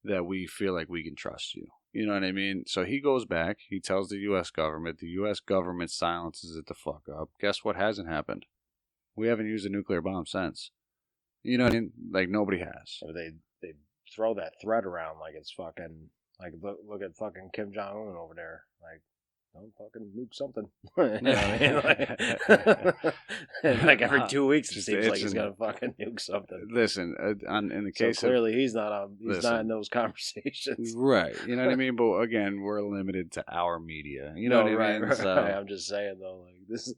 S1: that we feel like we can trust you. You know what I mean? So he goes back. He tells the U.S. government. The U.S. government silences it the fuck up. Guess what hasn't happened? We haven't used a nuclear bomb since. You know what I mean? Like, nobody has.
S2: So they throw that threat around like it's fucking, like, look at fucking Kim Jong-un over there. Like, don't fucking nuke something. You know what I mean? Like every 2 weeks it seems like he's gonna fucking nuke something.
S1: Listen, in the case
S2: so clearly he's not not in those conversations.
S1: Right. You know what I mean? But again, we're limited to our media. You know what I mean?
S2: Right.
S1: So,
S2: I'm just saying though, like this is,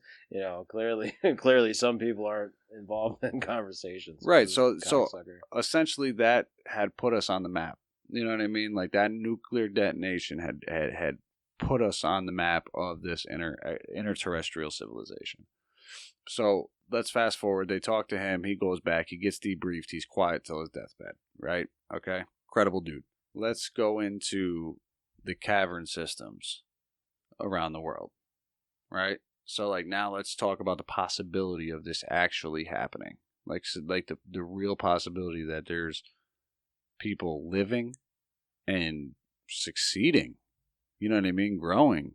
S2: clearly some people aren't involved in conversations.
S1: right. So essentially that had put us on the map. You know what I mean? Like that nuclear detonation had put us on the map of this interterrestrial civilization. So let's fast forward. They talk to him. He goes back. He gets debriefed. He's quiet till his deathbed. Right? Okay. Credible dude. Let's go into the cavern systems around the world. Right? So like now let's talk about the possibility of this actually happening. Like the real possibility that there's people living and succeeding. You know what I mean? Growing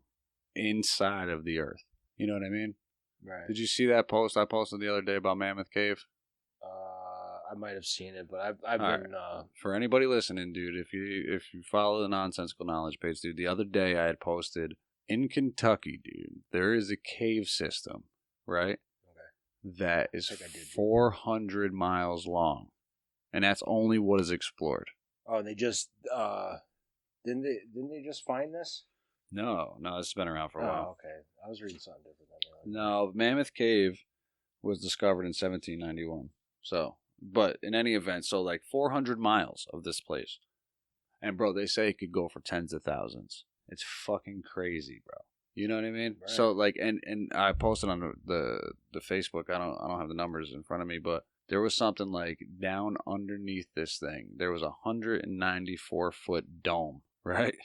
S1: inside of the earth. You know what I mean?
S2: Right.
S1: Did you see that post I posted the other day about Mammoth Cave?
S2: I might have seen it, but I've been...
S1: Right. For anybody listening, dude, if you follow the Nonsensical Knowledge page, dude, the other day I had posted, in Kentucky, dude, there is a cave system, right? Okay. That is 400 miles long. And that's only what is explored.
S2: Oh, they just... Didn't they just find this?
S1: No, this has been around for a while.
S2: Oh, okay. I was reading something different than that.
S1: No, Mammoth Cave was discovered in 1791. So, but in any event, so like 400 miles of this place. And bro, they say it could go for tens of thousands. It's fucking crazy, bro. You know what I mean? Right. So like, and I posted on the Facebook. I don't have the numbers in front of me, but there was something like down underneath this thing. There was a 194-foot dome, right?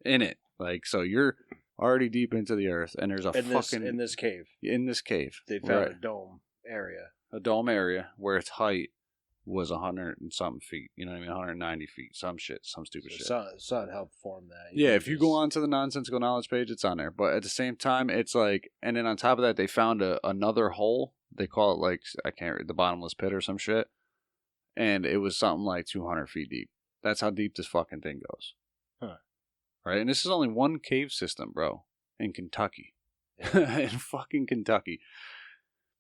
S1: In it. Like, so you're already deep into the earth, and there's
S2: in this cave.
S1: In this cave.
S2: They found a dome area.
S1: A dome area where its height was 100 and something feet. You know what I mean? 190 feet. Some stupid shit.
S2: Sun helped form that.
S1: Yeah, if you go on to the Nonsensical Knowledge page, it's on there. But at the same time, it's like, and then on top of that, they found another hole. They call it like, I can't read, the bottomless pit or some shit. And it was something like 200 feet deep. That's how deep this fucking thing goes.
S2: Huh.
S1: Right? And this is only one cave system, bro, in Kentucky. Yeah. In fucking Kentucky.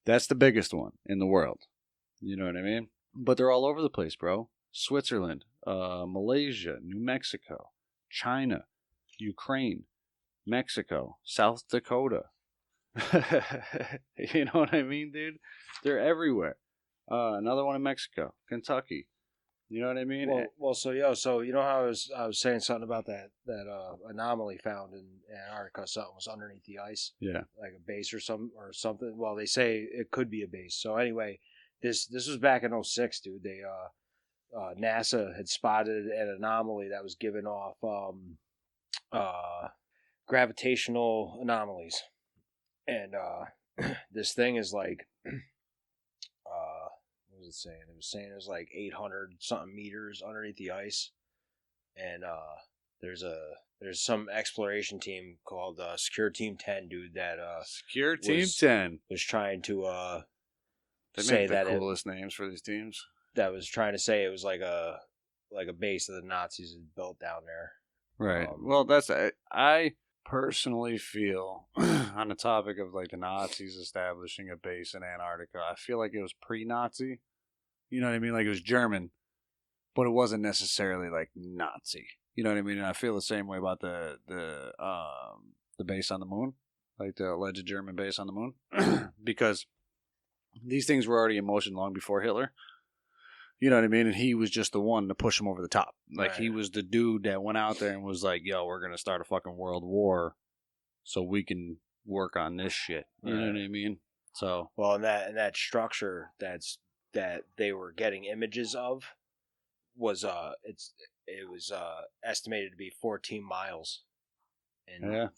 S1: That's the biggest one in the world. You know what I mean? But they're all over the place, bro. Switzerland, Malaysia, New Mexico, China, Ukraine, Mexico, South Dakota. You know what I mean, dude? They're everywhere. Another one in Mexico, Kentucky. You know what I mean?
S2: So you know how I was saying something about that anomaly found in Antarctica. Something was underneath the ice.
S1: Yeah,
S2: like a base or something. Well, they say it could be a base. So anyway, this was back in 2006, dude. They NASA had spotted an anomaly that was giving off gravitational anomalies, and this thing is like. What was it saying? It was saying it was like 800 something meters underneath the ice, and there's some exploration team called Secure Team 10, dude. That
S1: Secure Team 10
S2: was trying to
S1: they say make the coolest names for these teams.
S2: That was trying to say it was like a base that the Nazis had built down there.
S1: Right. Well, that's I personally feel on the topic of like the Nazis establishing a base in Antarctica, I feel like it was pre-Nazi. You know what I mean? Like it was German, but it wasn't necessarily like Nazi. You know what I mean? And I feel the same way about the base on the moon, like the alleged German base on the moon, because these things were already in motion long before Hitler. You know what I mean? And he was just the one to push him over the top. Like, right. He was the dude that went out there and was like, yo, we're going to start a fucking world war so we can work on this shit. You know what I mean? So,
S2: well, and that structure that they were getting images of was it was estimated to be 14 miles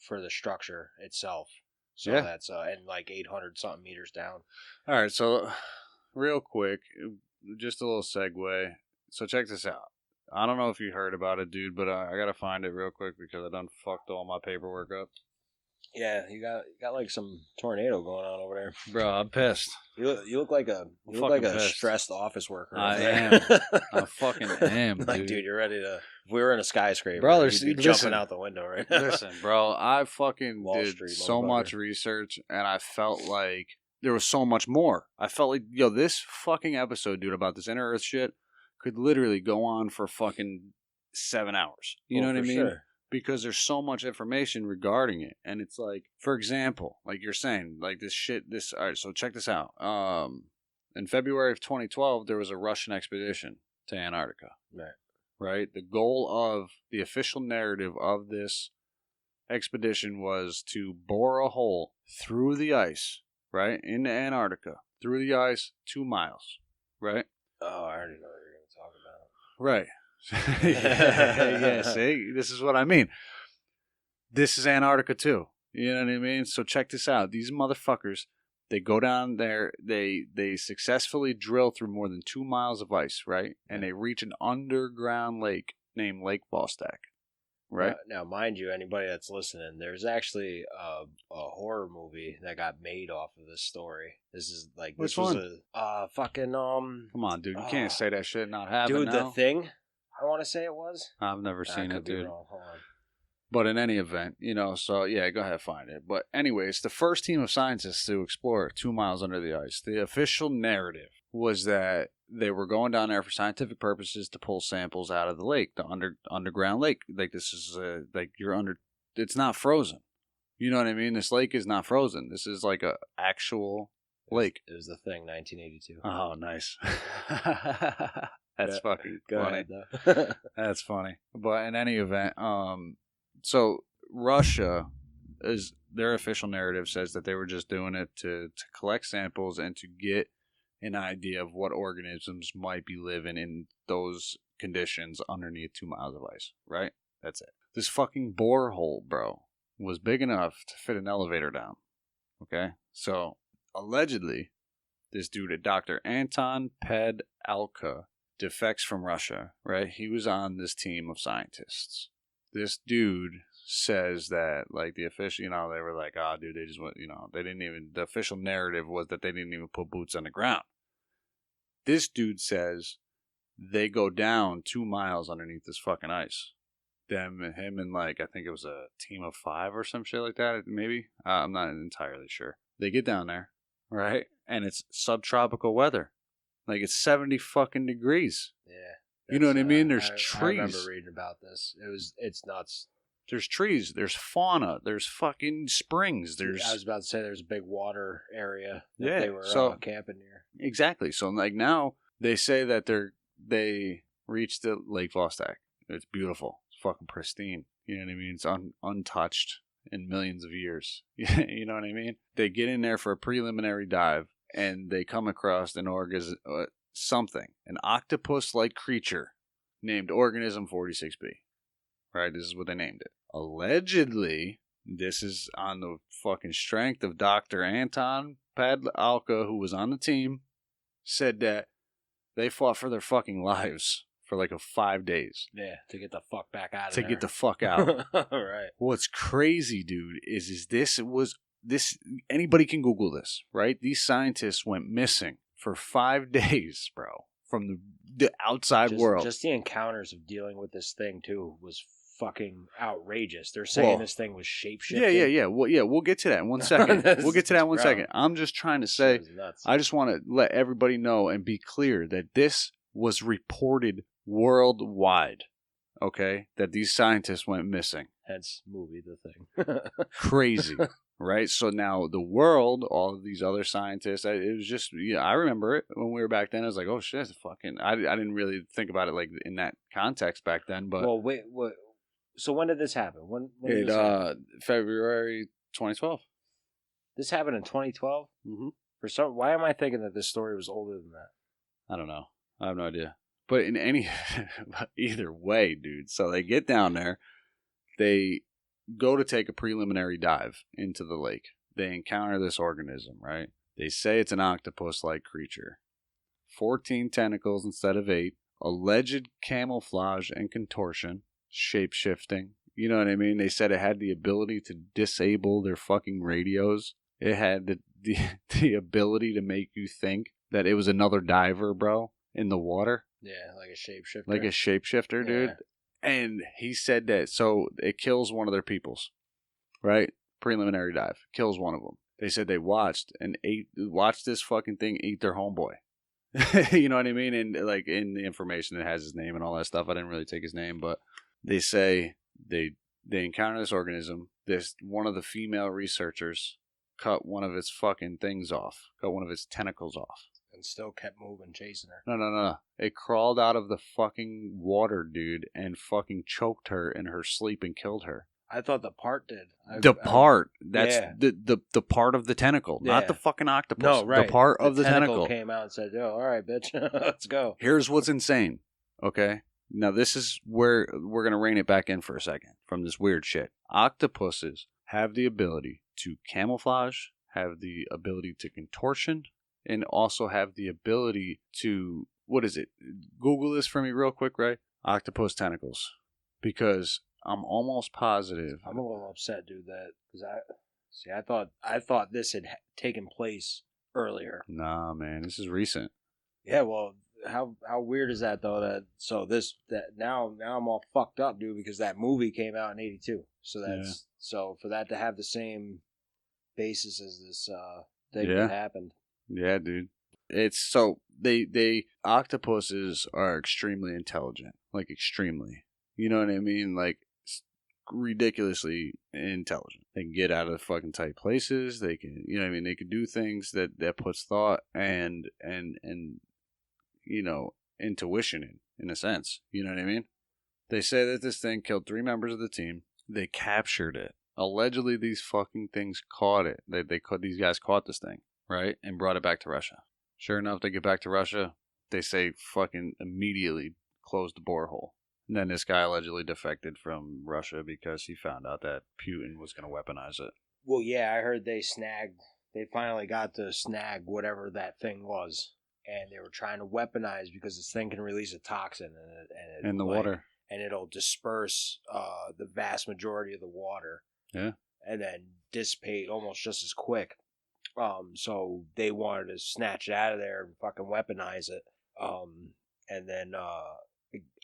S2: for the structure itself. So that's and like 800 something meters down.
S1: All right, so real quick, just a little segue. So check this out. I don't know if you heard about it, dude, but I gotta find it real quick because I done fucked all my paperwork up.
S2: Yeah, you got like some tornado going on over there,
S1: bro. I'm pissed.
S2: You look like a stressed office worker.
S1: I am. I fucking am, dude.
S2: Like, dude, you're ready to. If we were in a skyscraper,
S1: bro,
S2: you'd be jumping out the window right now.
S1: Listen, bro, I fucking
S2: Wall
S1: did
S2: Street,
S1: so much research, and I felt like there was so much more. I felt like, yo, this fucking episode, dude, about this inner Earth shit could literally go on for fucking 7 hours. You know what I mean? Sure. Because there's so much information regarding it. And it's like, for example, like you're saying, like this shit, all right, so check this out. In February of 2012, there was a Russian expedition to Antarctica. Right? The goal of the official narrative of this expedition was to bore a hole through the ice, right? Into Antarctica. Through the ice, 2 miles. Right?
S2: Oh, I already know what you're going to talk about.
S1: Right. yeah, see? This is what I mean. This is Antarctica too. You know what I mean? So check this out. These motherfuckers, they go down there, they successfully drill through more than 2 miles of ice, right? And they reach an underground lake named Lake Vostok. Right?
S2: Now, mind you, anybody that's listening, there's actually a horror movie that got made off of this story. This is like...
S1: Which
S2: this was
S1: one?
S2: Fucking...
S1: Come on, dude. You can't say that shit not happening
S2: dude,
S1: now.
S2: The Thing? I want to say it was.
S1: I've never seen it, dude.
S2: Hold on.
S1: But in any event, so yeah, go ahead, find it. But anyways, the first team of scientists to explore 2 miles under the ice, the official narrative was that they were going down there for scientific purposes to pull samples out of the lake, the underground lake. Like this is it's not frozen. You know what I mean? This lake is not frozen. This is like a actual lake.
S2: It was The Thing, 1982.
S1: Oh, nice. That's fucking funny. That's funny. But in any event, so Russia is their official narrative says that they were just doing it to collect samples and to get an idea of what organisms might be living in those conditions underneath 2 miles of ice. Right? That's it. This fucking borehole, bro, was big enough to fit an elevator down. Okay? So allegedly, this dude, Dr. Anton Pedalka, defects from Russia, right? He was on this team of scientists. This dude says that, like, the official, they were like, dude, they just went, they didn't even, the official narrative was that they didn't even put boots on the ground. This dude says they go down 2 miles underneath this fucking ice. Him and, like, I think it was a team of 5 or some shit like that, maybe. I'm not entirely sure. They get down there, right? And it's subtropical weather. Like, it's 70 fucking degrees.
S2: Yeah.
S1: You know what I mean? There's trees. I
S2: remember reading about this. It's nuts.
S1: There's trees. There's fauna. There's fucking springs.
S2: I was about to say there's a big water area that
S1: they
S2: were camping near.
S1: Exactly. So, like, now they say that they reached the Lake Vostok. It's beautiful. It's fucking pristine. You know what I mean? It's untouched in millions of years. You know what I mean? They get in there for a preliminary dive. And they come across an an octopus-like creature named Organism 46B. Right? This is what they named it. Allegedly, this is on the fucking strength of Dr. Anton Pedalka, who was on the team, said that they fought for their fucking lives for like 5 days.
S2: Yeah, to get the fuck back out of there.
S1: To get the fuck out.
S2: Right.
S1: What's crazy, dude, is this anybody can Google this, right? These scientists went missing for 5 days, bro, from the outside world.
S2: Just the encounters of dealing with this thing, too, was fucking outrageous. They're saying this thing was shape-shifting.
S1: Yeah. We'll get to that in 1 second. We'll get to that in 1 second. I'm just trying to say, I just want to let everybody know and be clear that this was reported worldwide, okay? That these scientists went missing.
S2: Hence, movie, The Thing.
S1: Crazy. Right, so now the world, all of these other scientists, it was just, I remember it when we were back then. I was like, oh shit, fucking, I didn't really think about it like in that context back then. But
S2: well, wait, what? So when did this happen? When did this happen?
S1: February 2012.
S2: This happened in 2012.
S1: Mm-hmm.
S2: Why am I thinking that this story was older than that?
S1: I don't know. I have no idea. But in either way, dude. So they get down there. They go to take a preliminary dive into the lake. They encounter this organism, right? They say it's an octopus-like creature. 14 tentacles instead of 8. Alleged camouflage and contortion. Shape-shifting. You know what I mean? They said it had the ability to disable their fucking radios. It had the ability to make you think that it was another diver, bro, in the water.
S2: Yeah, like a shapeshifter.
S1: Like a shapeshifter, dude. Yeah. And he said that, so it kills one of their peoples, right? Preliminary dive. Kills one of them. They said they watched this fucking thing eat their homeboy. You know what I mean? And like in the information that has his name and all that stuff, I didn't really take his name, but they say they encounter this organism. This one of the female researchers cut one of its fucking things off, cut one of its tentacles off.
S2: And still kept moving, chasing her.
S1: No. It crawled out of the fucking water, dude, and fucking choked her in her sleep and killed her.
S2: I thought the part did.
S1: That's the part of the tentacle, not the fucking octopus.
S2: No, right.
S1: The part of the tentacle
S2: came out and said, "Yo, all right, bitch, let's go."
S1: Here's what's insane, okay? Now, this is where we're going to rein it back in for a second from this weird shit. Octopuses have the ability to camouflage, have the ability to contortion, and also have the ability to, what is it? Google this for me real quick, right? Octopus tentacles. Because I'm almost positive.
S2: I'm a little upset, dude, because I thought this had taken place earlier.
S1: Nah, man, this is recent.
S2: Yeah, well, how weird is that though? Now I'm all fucked up, dude, because that movie came out in '82. So so for that to have the same basis as this thing that happened.
S1: Yeah, dude. It's so they octopuses are extremely intelligent, like extremely. You know what I mean? Like ridiculously intelligent. They can get out of fucking tight places. They can, you know what I mean? They can do things that puts thought and you know, intuition in a sense. You know what I mean? They say that this thing killed 3 members of the team. They captured it. Allegedly, these fucking things caught it. These guys caught this thing, right? And brought it back to Russia. Sure enough, they get back to Russia. They say fucking immediately closed the borehole. And then this guy allegedly defected from Russia because he found out that Putin was going to weaponize it.
S2: Well, yeah, I heard they finally got to snag whatever that thing was. And they were trying to weaponize because this thing can release a toxin
S1: in the water.
S2: And it'll disperse the vast majority of the water.
S1: Yeah.
S2: And then dissipate almost just as quick. So they wanted to snatch it out of there and fucking weaponize it. And then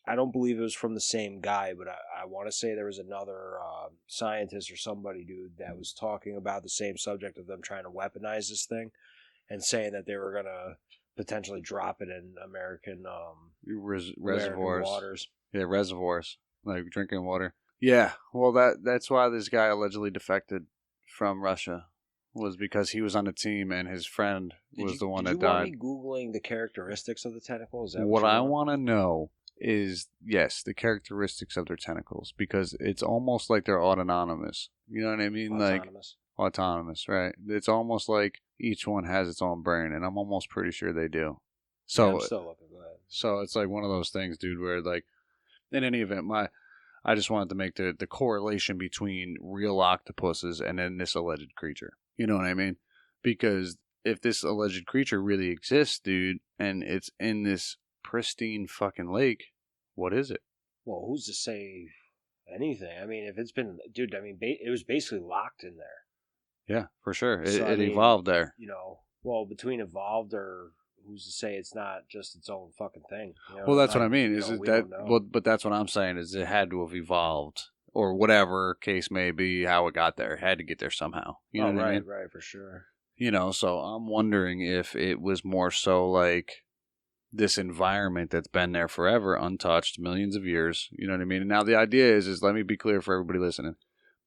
S2: I don't believe it was from the same guy, but I want to say there was another scientist or somebody, dude, that was talking about the same subject of them trying to weaponize this thing and saying that they were going to potentially drop it in American
S1: reservoirs.
S2: Waters.
S1: Yeah, reservoirs, like drinking water. Yeah, well, that's why this guy allegedly defected from Russia, was because he was on the team and his friend was the one that died.
S2: Did you want me Googling the characteristics of the tentacle? Is that
S1: what I want to know is, yes, the characteristics of their tentacles, because it's almost like they're autonomous. You know what I mean?
S2: Autonomous.
S1: Like autonomous, right? It's almost like each one has its own brain, and I'm almost pretty sure they do. So
S2: yeah, I'm still looking at that.
S1: So it's like one of those things, dude, where like, in any event, I just wanted to make the correlation between real octopuses and then this alleged creature. You know what I mean? Because if this alleged creature really exists, dude, and it's in this pristine fucking lake, what is it?
S2: Well, who's to say anything? I mean, if it's been, dude, I mean, it was basically locked in there.
S1: Yeah, for sure. It evolved there.
S2: You know, well, between evolved or who's to say it's not just its own fucking thing? You know,
S1: well, that's what I mean. But that's what I'm saying is it had to have evolved, or whatever case may be, how it got there. It had to get there somehow. You know what I mean?
S2: Right, for sure.
S1: You know, so I'm wondering if it was more so like this environment that's been there forever, untouched, millions of years. You know what I mean? And now the idea is let me be clear for everybody listening.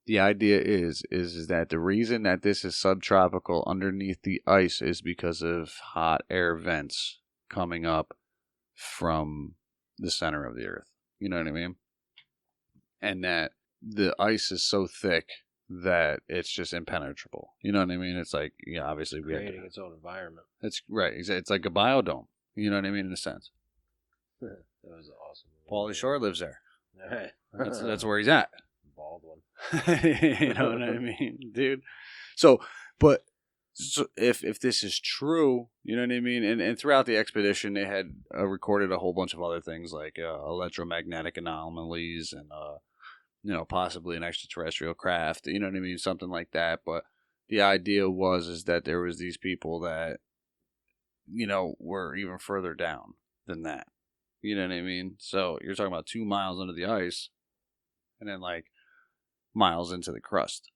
S1: The idea is that the reason that this is subtropical underneath the ice is because of hot air vents coming up from the center of the earth. You know what I mean? And that the ice is so thick that it's just impenetrable. You know what I mean? It's like, yeah, obviously we
S2: creating its own environment.
S1: It's right. It's like a biodome. You know what I mean? In a sense.
S2: That was awesome.
S1: Pauly Shore lives there.
S2: All right.
S1: That's where he's at.
S2: Bald one.
S1: You know what I mean, dude? So if this is true, you know what I mean? And throughout the expedition, they had recorded a whole bunch of other things like electromagnetic anomalies and, possibly an extraterrestrial craft, you know what I mean? Something like that. But the idea is that there was these people that, were even further down than that. You know what I mean? So you're talking about 2 miles under the ice and then like miles into the crust.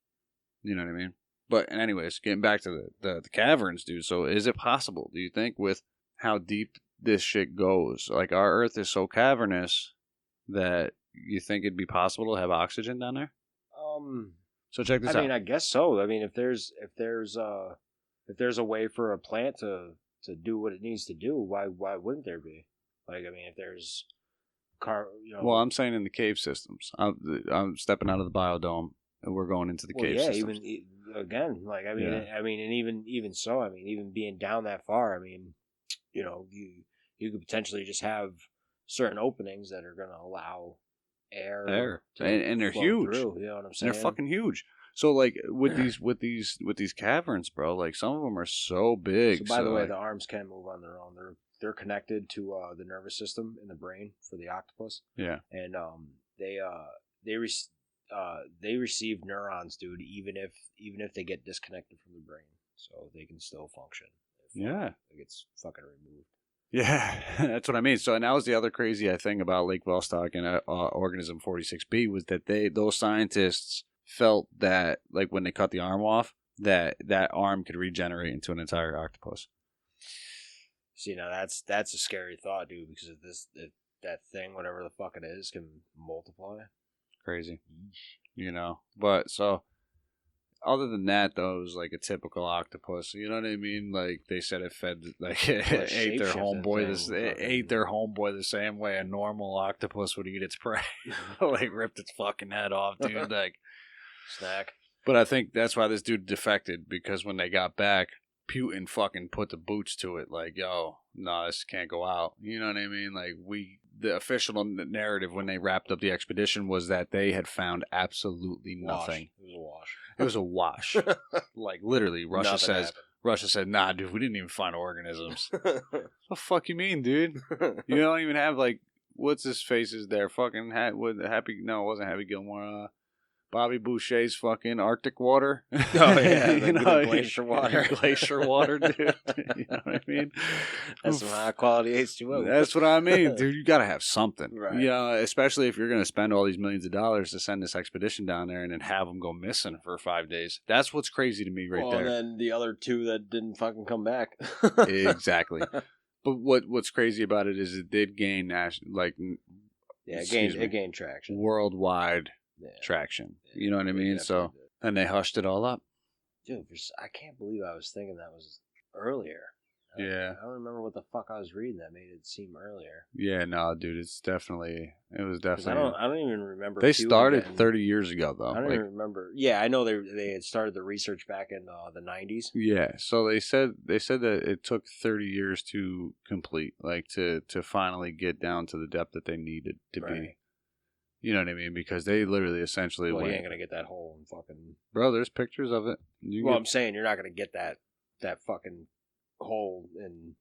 S1: You know what I mean? But anyways, getting back to the caverns, dude. So is it possible, do you think, with how deep this shit goes? Like our Earth is so cavernous that you think it'd be possible to have oxygen down there? So check this out.
S2: I mean, I guess so. I mean, if there's a way for a plant to do what it needs to do, why wouldn't there be? Like, I mean, if there's
S1: Well, I'm saying in the cave systems. I'm stepping out of the biodome and we're going into the cave systems.
S2: Even again, like I mean, and even so, I mean, even being down that far, I mean, you could potentially just have certain openings that are going to allow air
S1: and they're huge.
S2: Through, you know what I'm saying?
S1: And they're fucking huge. So like with these caverns, bro, like some of them are so big.
S2: So by the way, the arms can move on their own. They're connected to the nervous system in the brain for the octopus.
S1: Yeah, and
S2: they receive neurons, dude, even if they get disconnected from the brain, so they can still function. It gets fucking removed.
S1: Yeah, that's what I mean. So, and that was the other crazy thing about Lake Vostok and Organism 46B was that those scientists felt that, like, when they cut the arm off, that arm could regenerate into an entire octopus.
S2: See, now that's a scary thought, dude, because that thing, whatever the fuck it is, can multiply.
S1: Crazy, But so, other than that, though, it was like a typical octopus. You know what I mean? Like they said, it fed like it ate their homeboy the same way a normal octopus would eat its prey. Like ripped its fucking head off, dude. Like
S2: snack.
S1: But I think that's why this dude defected, because when they got back, Putin fucking put the boots to it. Like, yo, no, this can't go out. You know what I mean? Like the official narrative when they wrapped up the expedition was that they had found absolutely nothing. It was a wash. Like literally, Russia said, nah, dude, we didn't even find organisms. What the fuck you mean, dude? You don't even have like, what's his faces there? Fucking it wasn't Happy Gilmore. Bobby Boucher's fucking Arctic water.
S2: Oh yeah, the glacier water.
S1: Glacier water, dude. You know what I mean?
S2: That's some high quality H2O.
S1: That's what I mean, dude. You gotta have something,
S2: right?
S1: Especially if you're gonna spend all these millions of dollars to send this expedition down there and then have them go missing for 5 days. That's what's crazy to me, there.
S2: And then the other 2 that didn't fucking come back.
S1: Exactly. But what's crazy about it is it did gain
S2: it gained traction
S1: worldwide. Traction, you know what I mean? So, and they hushed it all up.
S2: Dude, I can't believe I was thinking that was earlier. I don't remember what the fuck I was reading that made it seem earlier.
S1: Yeah, no, dude, it was definitely.
S2: I don't even remember.
S1: They started 30 years ago, though.
S2: I don't even remember. Yeah, I know they had started the research back in the 90s.
S1: Yeah, so they said that it took 30 years to complete, like to finally get down to the depth that they needed to be. You know what I mean? Because they literally essentially
S2: you ain't gonna get that hole in fucking.
S1: Bro, there's pictures of it.
S2: I'm saying you're not gonna get that fucking hole in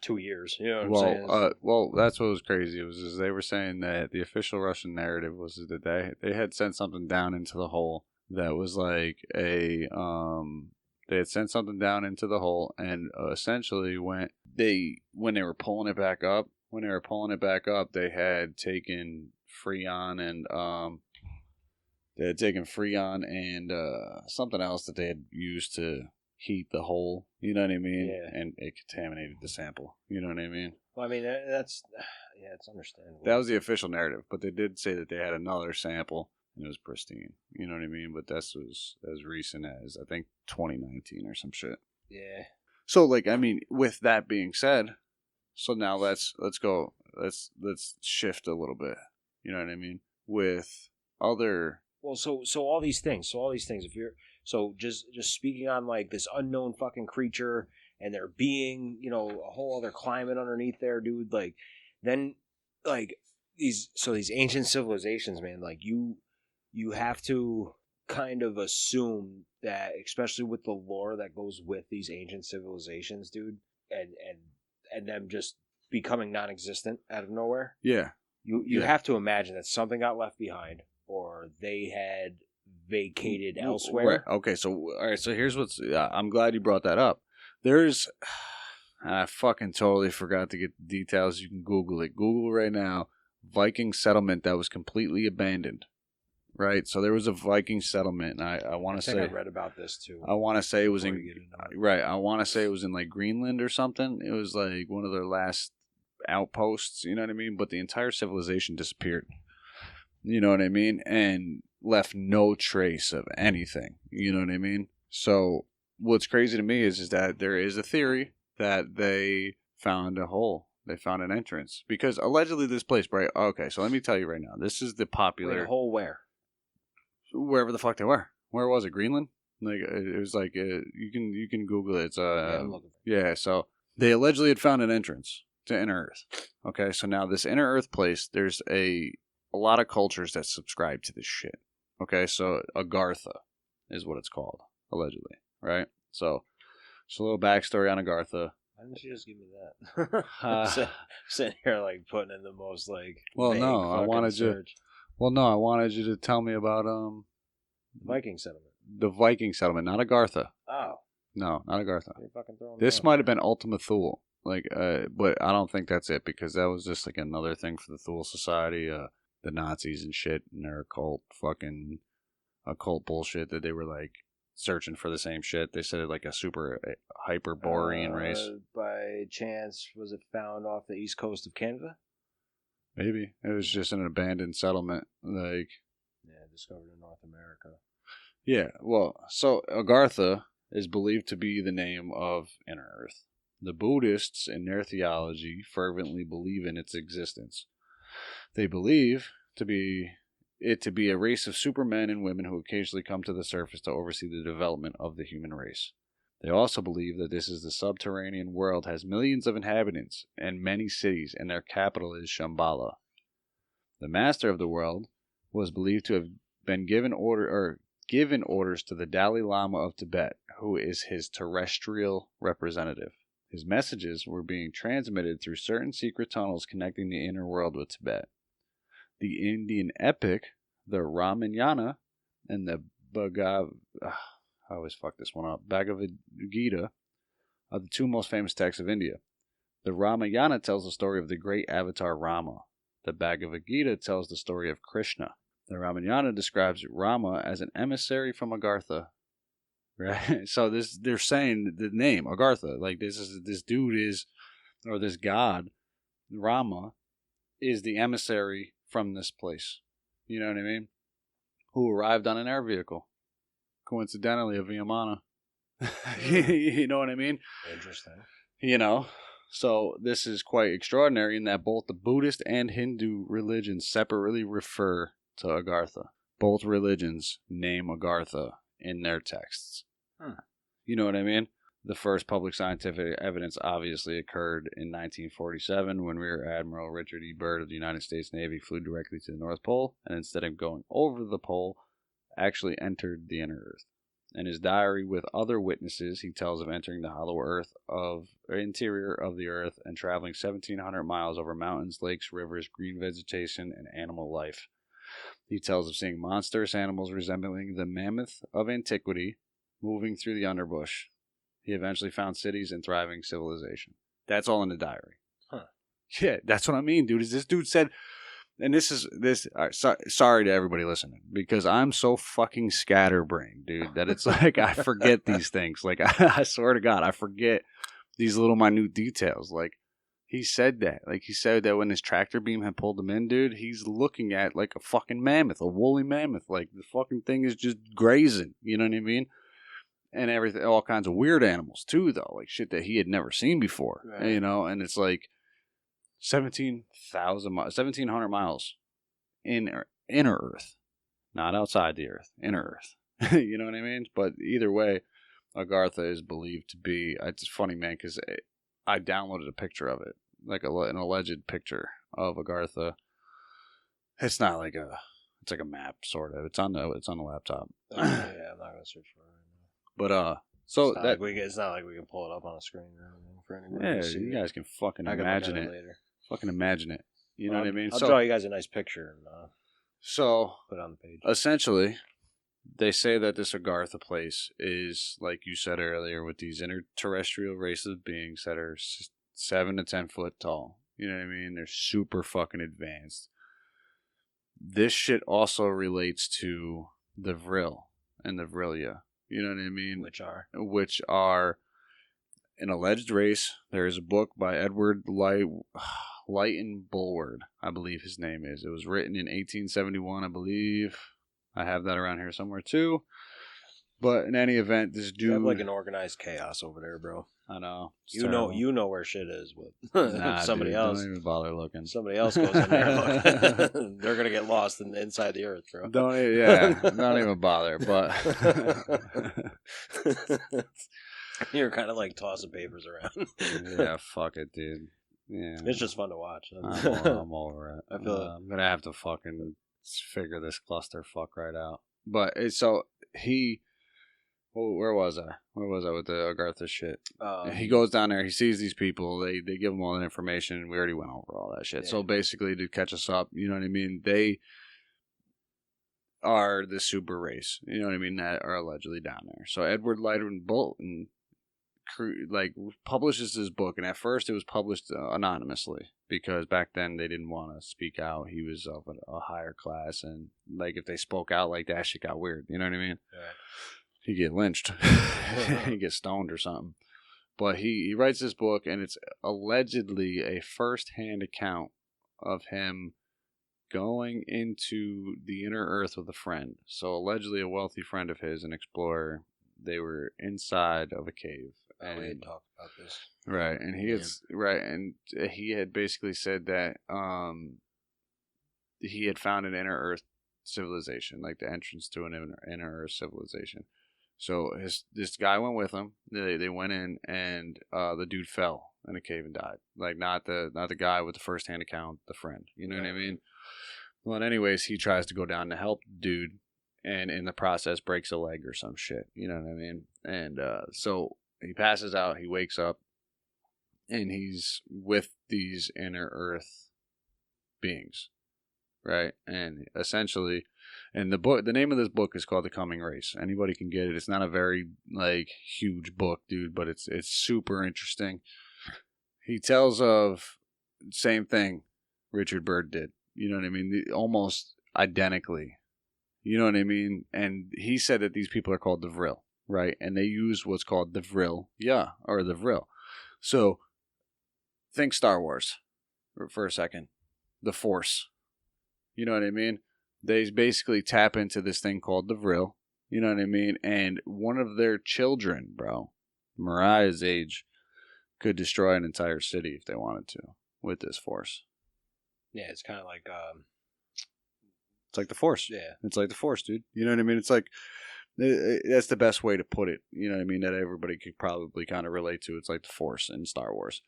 S2: 2 years. You know what I'm saying?
S1: Well, that's what was crazy. Is they were saying that the official Russian narrative was that they had sent something down into the hole that was like they had sent something down into the hole, and essentially when they were pulling it back up, they had taken Freon and something else that they had used to heat the hole, you know what I mean?
S2: Yeah.
S1: And it contaminated the sample, you know what I mean?
S2: Well, I mean, it's understandable.
S1: That was the official narrative, but they did say that they had another sample and it was pristine, you know what I mean? But this was as recent as, I think, 2019 or some shit.
S2: Yeah.
S1: So, like, I mean, with that being said, so now let's shift a little bit. You know what I mean? With other...
S2: Well, so all these things, if you're... So just speaking on, like, this unknown fucking creature and there being, a whole other climate underneath there, dude, like, then like these ancient civilizations, man, like you have to kind of assume that, especially with the lore that goes with these ancient civilizations, dude, and them just becoming non-existent out of nowhere.
S1: Yeah.
S2: You have to imagine that something got left behind, or they had vacated elsewhere.
S1: Right. Okay, so all right, so here's what's. I'm glad you brought that up. There's, I fucking totally forgot to get the details. You can Google it. Google right now. Viking settlement that was completely abandoned. Right, so there was a Viking settlement, and I want to say
S2: I read about this too.
S1: I want to say it was in right. I want to say it was in like Greenland or something. It was like one of their last outposts. You know what I mean? But the entire civilization disappeared. You know what I mean? And left no trace of anything. You know what I mean? So what's crazy to me is that there is a theory that they found a hole. They found an entrance because allegedly this place, right? Okay, so let me tell you right now. This is the popular.
S2: Wait, a hole where?
S1: Wherever the fuck they were. Where was it? Greenland? Like it was like you can Google it. It's yeah. So they allegedly had found an entrance to Inner Earth. Okay, so now this Inner Earth place, there's a lot of cultures that subscribe to this shit. Okay, so Agartha is what it's called allegedly, right? So a little backstory on Agartha.
S2: Why didn't you just give me that? Sitting here like putting in the most like.
S1: Well, no, I wanted you. Well, no, I wanted you to tell me about
S2: Viking settlement.
S1: The Viking settlement, not Agartha.
S2: Oh.
S1: No, not Agartha. This might have been Ultima Thule, like, but I don't think that's it because that was just like another thing for the Thule Society, the Nazis and shit, and their occult bullshit that they were like searching for the same shit. They said it like a super hyperborean race.
S2: By chance, was it found off the east coast of Canada?
S1: Maybe. It was just an abandoned settlement. Like,
S2: yeah, discovered in North America.
S1: Yeah, well, so Agartha is believed to be the name of Inner Earth. The Buddhists, in their theology, fervently believe in its existence. They believe to be a race of supermen and women who occasionally come to the surface to oversee the development of the human race. They also believe that this is the subterranean world has millions of inhabitants and many cities, and their capital is Shambhala. The master of the world was believed to have been given orders to the Dalai Lama of Tibet, who is his terrestrial representative. His messages were being transmitted through certain secret tunnels connecting the inner world with Tibet. The Indian epic, the Ramayana, and the I always fuck this one up. Bhagavad Gita are the two most famous texts of India. The Ramayana tells the story of the great avatar Rama. The Bhagavad Gita tells the story of Krishna. The Ramayana describes Rama as an emissary from Agartha. Right? So they're saying the name Agartha, like this god Rama is the emissary from this place. You know what I mean? Who arrived on an air vehicle. Coincidentally, a Vimana. You know what I mean?
S2: Interesting.
S1: You know, so this is quite extraordinary in that both the Buddhist and Hindu religions separately refer to Agartha. Both religions name Agartha in their texts. You know what I mean? The first public scientific evidence obviously occurred in 1947 when Rear Admiral Richard Byrd of the United States Navy flew directly to the North Pole and instead of going over the pole, actually entered the inner Earth. In his diary with other witnesses, he tells of entering the hollow interior of the Earth and traveling 1,700 miles over mountains, lakes, rivers, green vegetation, and animal life. He tells of seeing monstrous animals resembling the mammoth of antiquity moving through the underbush. He eventually found cities and thriving civilization. That's all in the diary.
S2: Huh.
S1: Yeah, that's what I mean, dude. Is this dude said... And sorry to everybody listening, because I'm so fucking scatterbrained, dude, that it's like I forget these things. Like, I swear to God, I forget these little minute details. Like, he said that. Like, he said that when his tractor beam had pulled him in, dude, he's looking at like a fucking mammoth, a woolly mammoth. Like, the fucking thing is just grazing. You know what I mean? And everything, all kinds of weird animals, too, though. Like, shit that he had never seen before. Right. You know, and it's like... 1,700 miles in inner Earth, not outside the Earth, inner Earth. You know what I mean? But either way, Agartha is believed to be. It's funny, man, because I downloaded a picture of it, like an alleged picture of Agartha. It's not like it's like a map, sort of. It's on the laptop.
S2: Yeah, I'm not gonna search for it right now.
S1: But so
S2: it's not like we can pull it up on a screen or anything for anyone.
S1: Yeah, you guys can fucking imagine it.
S2: Later.
S1: Fucking imagine it. You know what I mean?
S2: I'll draw you guys a nice picture and
S1: so
S2: put it on the page.
S1: Essentially, they say that this Agartha place is, like you said earlier, with these interterrestrial races of beings that are 7 to 10 foot tall. You know what I mean? They're super fucking advanced. This shit also relates to the Vril and the Vrilia. You know what I mean? Which are an alleged race. There is a book by Edward Leighton Bulwer, I believe his name is. It was written in 1871, I believe. I have that around here somewhere too. But in any event, this dude...
S2: You have like an organized chaos over there, bro.
S1: I know.
S2: You know where shit is with somebody else.
S1: Don't even bother looking.
S2: Somebody else goes in there. They're gonna get lost inside the earth, bro.
S1: Don't even bother. But
S2: you're kind of like tossing papers around.
S1: Yeah, fuck it, dude. Yeah,
S2: it's just fun to watch.
S1: I'm over it.
S2: I feel
S1: I'm gonna have to fucking figure this clusterfuck right out. But so he. Well, where was I with the Agartha shit? He goes down there. He sees these people. They give him all that information. We already went over all that shit. Yeah. So basically, to catch us up, you know what I mean? They are the super race. You know what I mean? That are allegedly down there. So Edward Leighton Bulwer publishes this book, and at first it was published anonymously because back then they didn't want to speak out. He was of a higher class, and like if they spoke out like that, shit got weird. You know what I mean? Right. He get lynched. He get stoned or something. But he writes this book, and it's allegedly a first-hand account of him going into the inner earth with a friend. So allegedly a wealthy friend of his, an explorer, they were inside of a cave.
S2: And we had talked about this.
S1: Right, and he had basically said that he had found an inner earth civilization, like the entrance to an inner earth civilization. So this guy went with him. They went in, and the dude fell in a cave and died. Like not the guy with the first hand account, the friend. You know what I mean? Well, anyways, he tries to go down to help the dude, and in the process breaks a leg or some shit. You know what I mean? And so he passes out. He wakes up, and he's with these inner earth beings, right? And essentially. And the name of this book is called The Coming Race. Anybody can get it. It's not a very huge book, dude, but it's super interesting. He tells of same thing Richard Byrd did. You know what I mean? Almost identically. You know what I mean? And he said that these people are called the Vril, right? And they use what's called the Vril, or the Vril. So think Star Wars for a second. The Force. You know what I mean? They basically tap into this thing called the Vril. You know what I mean? And one of their children, bro, Mariah's age, could destroy an entire city if they wanted to with this force.
S2: Yeah, it's kind of like...
S1: it's like the Force.
S2: Yeah.
S1: It's like the Force, dude. You know what I mean? It's like... That's the best way to put it. You know what I mean? That everybody could probably kind of relate to. It's like the Force in Star Wars.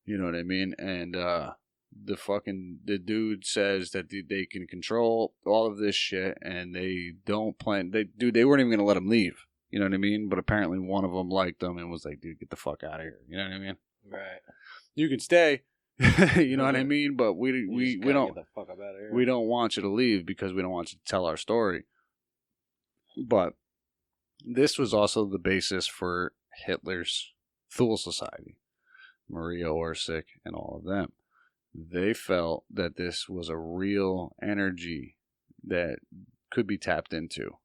S1: You know what I mean? And, the dude says that they can control all of this shit, and they don't plan. They weren't even gonna let him leave. You know what I mean? But apparently one of them liked him and was like, "Dude, get the fuck out of here." You know what I mean?
S2: Right.
S1: You can stay. You know what I mean? But we don't.
S2: Get the fuck up out of here.
S1: We don't want you to leave because we don't want you to tell our story. But this was also the basis for Hitler's Thule Society, Maria Orsic, and all of them. They felt that this was a real energy that could be tapped into.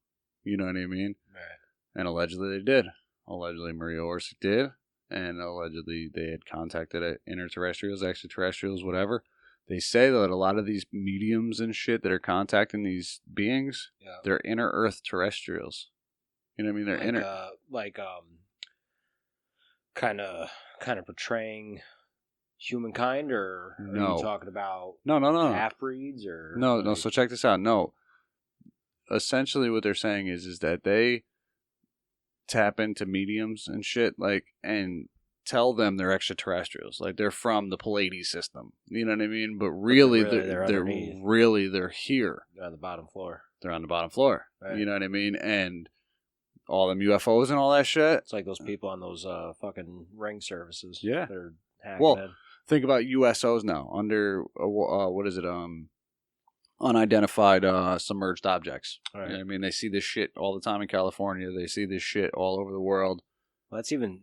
S1: You know what I mean?
S2: Right.
S1: And allegedly they did. Allegedly Maria Orsic did. And allegedly they had contacted interterrestrials, extraterrestrials, whatever. They say that a lot of these mediums and shit that are contacting these beings, they're inner earth terrestrials. You know what I mean? They're
S2: kind of portraying humankind, or are you talking about
S1: no
S2: half-breeds, or
S1: no, so check this out. No, essentially what they're saying is that they tap into mediums and shit, and tell them they're extraterrestrials, like they're from the Pleiades system. You know what I mean? But really, they're here.
S2: They're on the bottom floor.
S1: They're on the bottom floor.
S2: Right.
S1: You know what I mean? And all them UFOs and all that shit.
S2: It's like those people on those fucking ring services.
S1: Yeah.
S2: They're hacking in.
S1: Think about USOs now under what is it? Unidentified submerged objects.
S2: Right.
S1: You know what I mean, they see this shit all the time in California. They see this shit all over the world.
S2: Well, that's even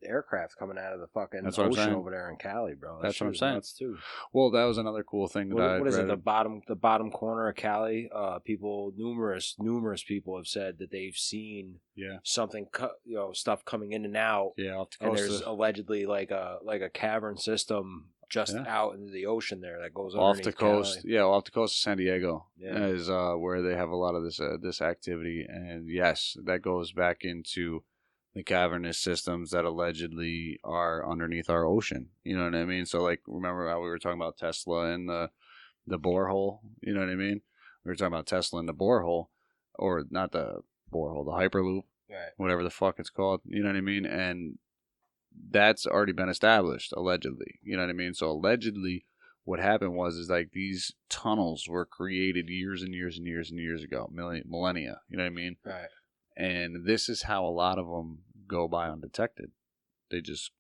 S2: aircraft coming out of the fucking ocean over there in Cali, bro.
S1: That's what I'm saying.
S2: Nuts too.
S1: Well, that was another cool thing that
S2: what is it? The bottom corner of Cali. Numerous people have said that they've seen something, stuff coming in and out.
S1: Yeah, off the
S2: and
S1: coast.
S2: there's allegedly like a cavern system just out into the ocean there that goes
S1: off the coast.
S2: Cali.
S1: Yeah, off the coast of San Diego
S2: is
S1: where they have a lot of this activity, and yes, that goes back into the cavernous systems that allegedly are underneath our ocean. You know what I mean? So, like, remember how we were talking about Tesla and the borehole? You know what I mean? We were talking about Tesla and the borehole, or not the borehole, the Hyperloop,
S2: right?
S1: Whatever the fuck it's called. You know what I mean? And that's already been established, allegedly. You know what I mean? So, allegedly, what happened is like these tunnels were created years and years and years and years ago, millennia. You know what I mean?
S2: Right.
S1: And this is how a lot of them go by undetected. They just,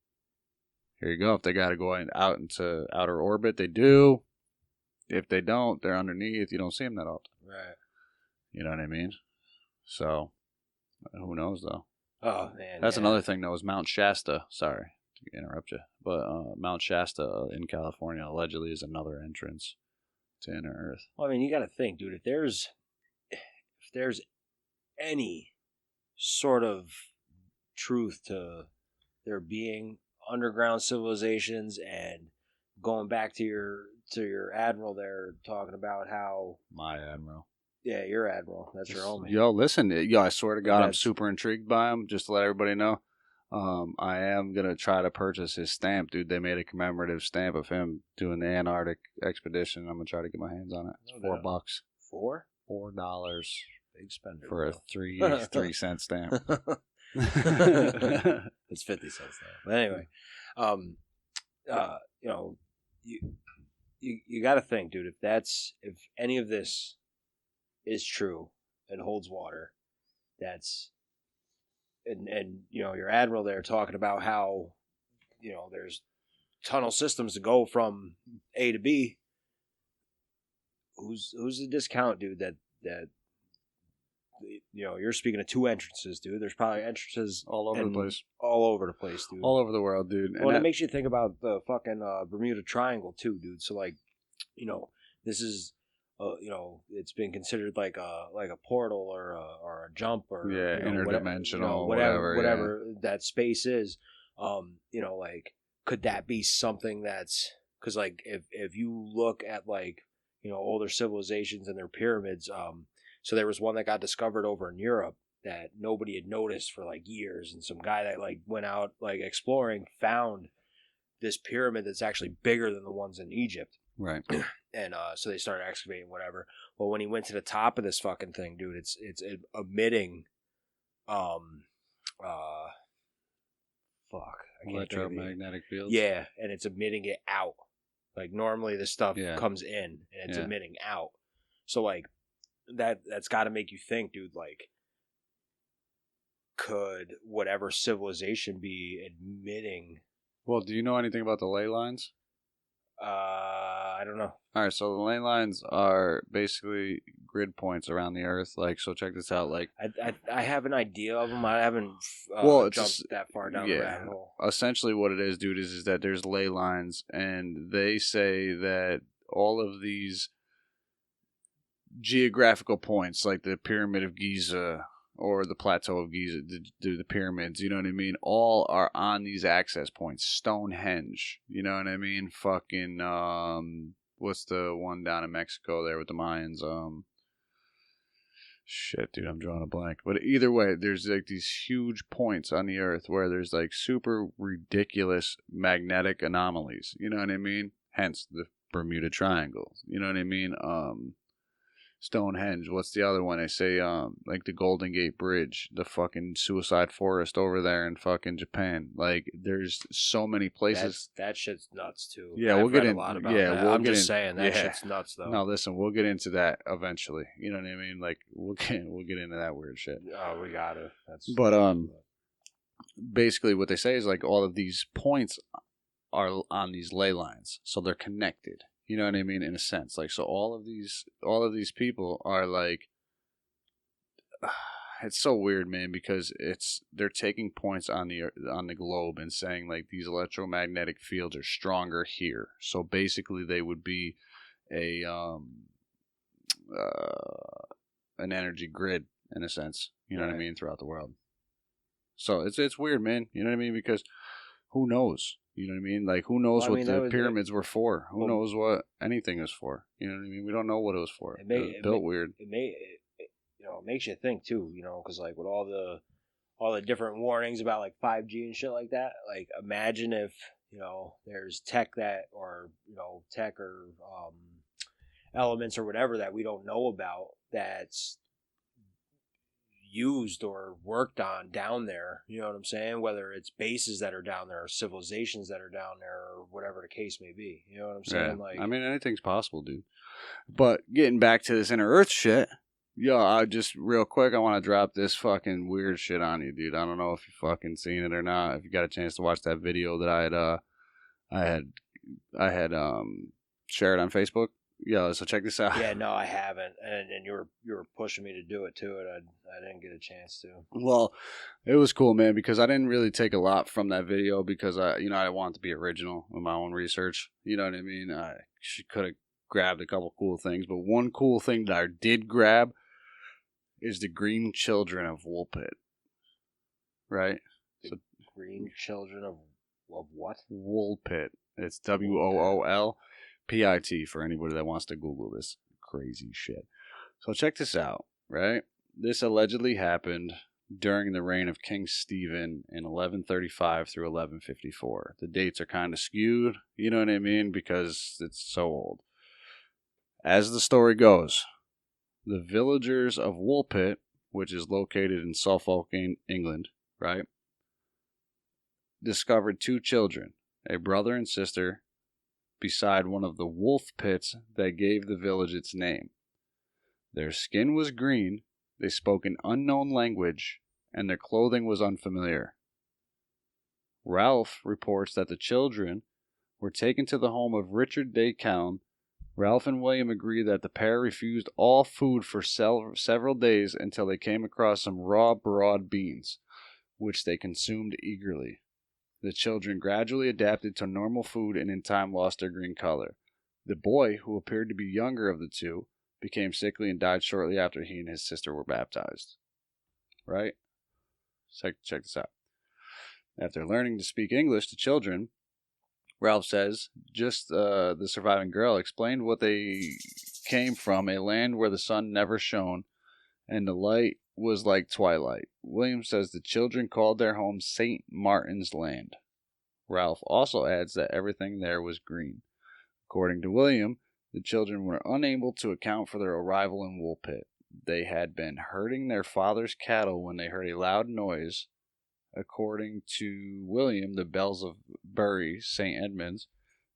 S1: here you go. If they got to go out into outer orbit, they do. If they don't, they're underneath. You don't see them that often.
S2: Right.
S1: You know what I mean? So, who knows, though?
S2: Oh, man.
S1: That's another thing, though, is Mount Shasta. Sorry to interrupt you. But Mount Shasta in California allegedly is another entrance to inner Earth.
S2: Well, I mean, you got to think, dude, if there's any sort of truth to there being underground civilizations, and going back to your admiral there talking about how
S1: my admiral,
S2: your admiral, that's your homie.
S1: Yo, listen, I swear to God, I'm super intrigued by him. Just to let everybody know, I am gonna try to purchase his stamp, dude. They made a commemorative stamp of him doing the Antarctic expedition. I'm gonna try to get my hands on it. It's $4. $4.
S2: Big spender
S1: for a 3 cent stamp.
S2: It's 50 cents now. But anyway, you got to think, dude. If any of this is true and holds water, and your admiral there talking about how there's tunnel systems to go from A to B. Who's the discount, dude? That you're speaking of two entrances, dude. There's probably entrances
S1: all over the place.
S2: All over the place, dude.
S1: All over the world, dude.
S2: Well, and it makes you think about the fucking Bermuda Triangle, too, dude. So, like, this is, it's been considered like a portal or a jump or
S1: interdimensional,
S2: whatever that space is. Like, could that be something that's because, like, if you look at like older civilizations and their pyramids, so there was one that got discovered over in Europe that nobody had noticed for like years, and some guy that like went out like exploring found this pyramid that's actually bigger than the ones in Egypt.
S1: Right.
S2: And so they started excavating whatever. Well, when he went to the top of this fucking thing, dude, it's emitting
S1: electromagnetic fields.
S2: Yeah, and it's emitting it out. Like normally this stuff comes in and it's emitting out. So like that's got to make you think, dude, like could whatever civilization be emitting?
S1: Well, do you know anything about the ley lines?
S2: I don't know.
S1: All right, so the ley lines are basically grid points around the Earth. Like, so check this out. Like,
S2: I have an idea of them. I haven't jumped that far down the rabbit hole.
S1: Essentially, what it is, dude, is that there's ley lines, and they say that all of these geographical points, like the Pyramid of Giza or the Plateau of Giza, the pyramids, you know what I mean? All are on these access points. Stonehenge, you know what I mean? Fucking, what's the one down in Mexico there with the Mayans? Shit, dude, I'm drawing a blank. But either way, there's like these huge points on the Earth where there's like super ridiculous magnetic anomalies, you know what I mean? Hence the Bermuda Triangle, you know what I mean? Stonehenge. What's the other one? They say like the Golden Gate Bridge, the fucking suicide forest over there in fucking Japan. Like there's so many places.
S2: That shit's nuts too.
S1: Yeah,
S2: I've read a lot about that.
S1: We'll
S2: I'm
S1: get
S2: just saying that shit's nuts though.
S1: No, listen, we'll get into that eventually. You know what I mean? Like we'll get into that weird shit.
S2: Oh, we gotta.
S1: But basically what they say is like all of these points are on these ley lines, so they're connected. You know what I mean? In a sense, like, so all of these people are like, it's so weird, man, because they're taking points on the globe and saying like these electromagnetic fields are stronger here. So basically, they would be an energy grid in a sense. You know what I mean? Throughout the world. So it's weird, man. You know what I mean? Because who knows? You know what I mean? Like, who knows what the pyramids were for? Who knows what anything is for? You know what I mean? We don't know what it was for. It was built weird.
S2: It makes you think too. You know, because like with all the different warnings about like 5G and shit like that. Like, imagine if there's tech or elements or whatever that we don't know about that's used or worked on down there, you know what I'm saying? Whether it's bases that are down there or civilizations that are down there or whatever the case may be. You know what I'm saying?
S1: Yeah.
S2: Like,
S1: I mean, anything's possible, dude. But getting back to this inner Earth shit, I just real quick, I want to drop this fucking weird shit on you, dude. I don't know if you fucking seen it or not. If you got a chance to watch that video that I had shared on Facebook. Yeah, so check this out.
S2: Yeah, no, I haven't, and you were pushing me to do it too, and I didn't get a chance to.
S1: Well, it was cool, man, because I didn't really take a lot from that video because I wanted to be original with my own research. You know what I mean? I could have grabbed a couple cool things, but one cool thing that I did grab is the green children of Woolpit. Right?
S2: The green children of what?
S1: Woolpit. It's WOOLPIT for anybody that wants to Google this crazy shit. So check this out, right? This allegedly happened during the reign of King Stephen in 1135 through 1154. The dates are kind of skewed, you know what I mean? Because it's so old. As the story goes, the villagers of Woolpit, which is located in Suffolk, England, right, discovered two children, a brother and sister, beside one of the wolf pits that gave the village its name. Their skin was green, they spoke an unknown language, and their clothing was unfamiliar. Ralph reports that the children were taken to the home of Richard Byrd. Ralph and William agree that the pair refused all food for several days until they came across some raw broad beans, which they consumed eagerly. The children gradually adapted to normal food and in time lost their green color. The boy, who appeared to be younger of the two, became sickly and died shortly after he and his sister were baptized. Right? Check this out. After learning to speak English to children, Ralph says, just the surviving girl explained what they came from, a land where the sun never shone, and the light was like twilight. William says the children called their home St. Martin's Land. Ralph also adds that everything there was green. According to William, the children were unable to account for their arrival in Woolpit. They had been herding their father's cattle when they heard a loud noise. According to William, the bells of Bury, St. Edmunds,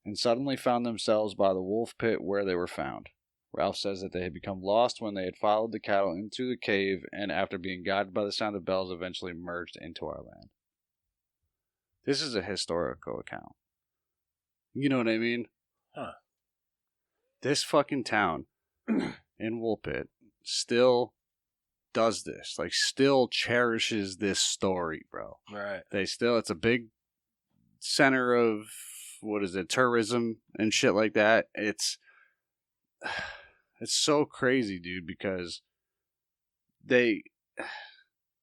S1: and suddenly found themselves by the wolf pit where they were found. Ralph says that they had become lost when they had followed the cattle into the cave and after being guided by the sound of bells eventually merged into our land. This is a historical account. You know what I mean?
S2: Huh.
S1: This fucking town in Woolpit still does this. Like, still cherishes this story, bro.
S2: Right.
S1: It's a big center of, tourism and shit like that. It's so crazy, dude, because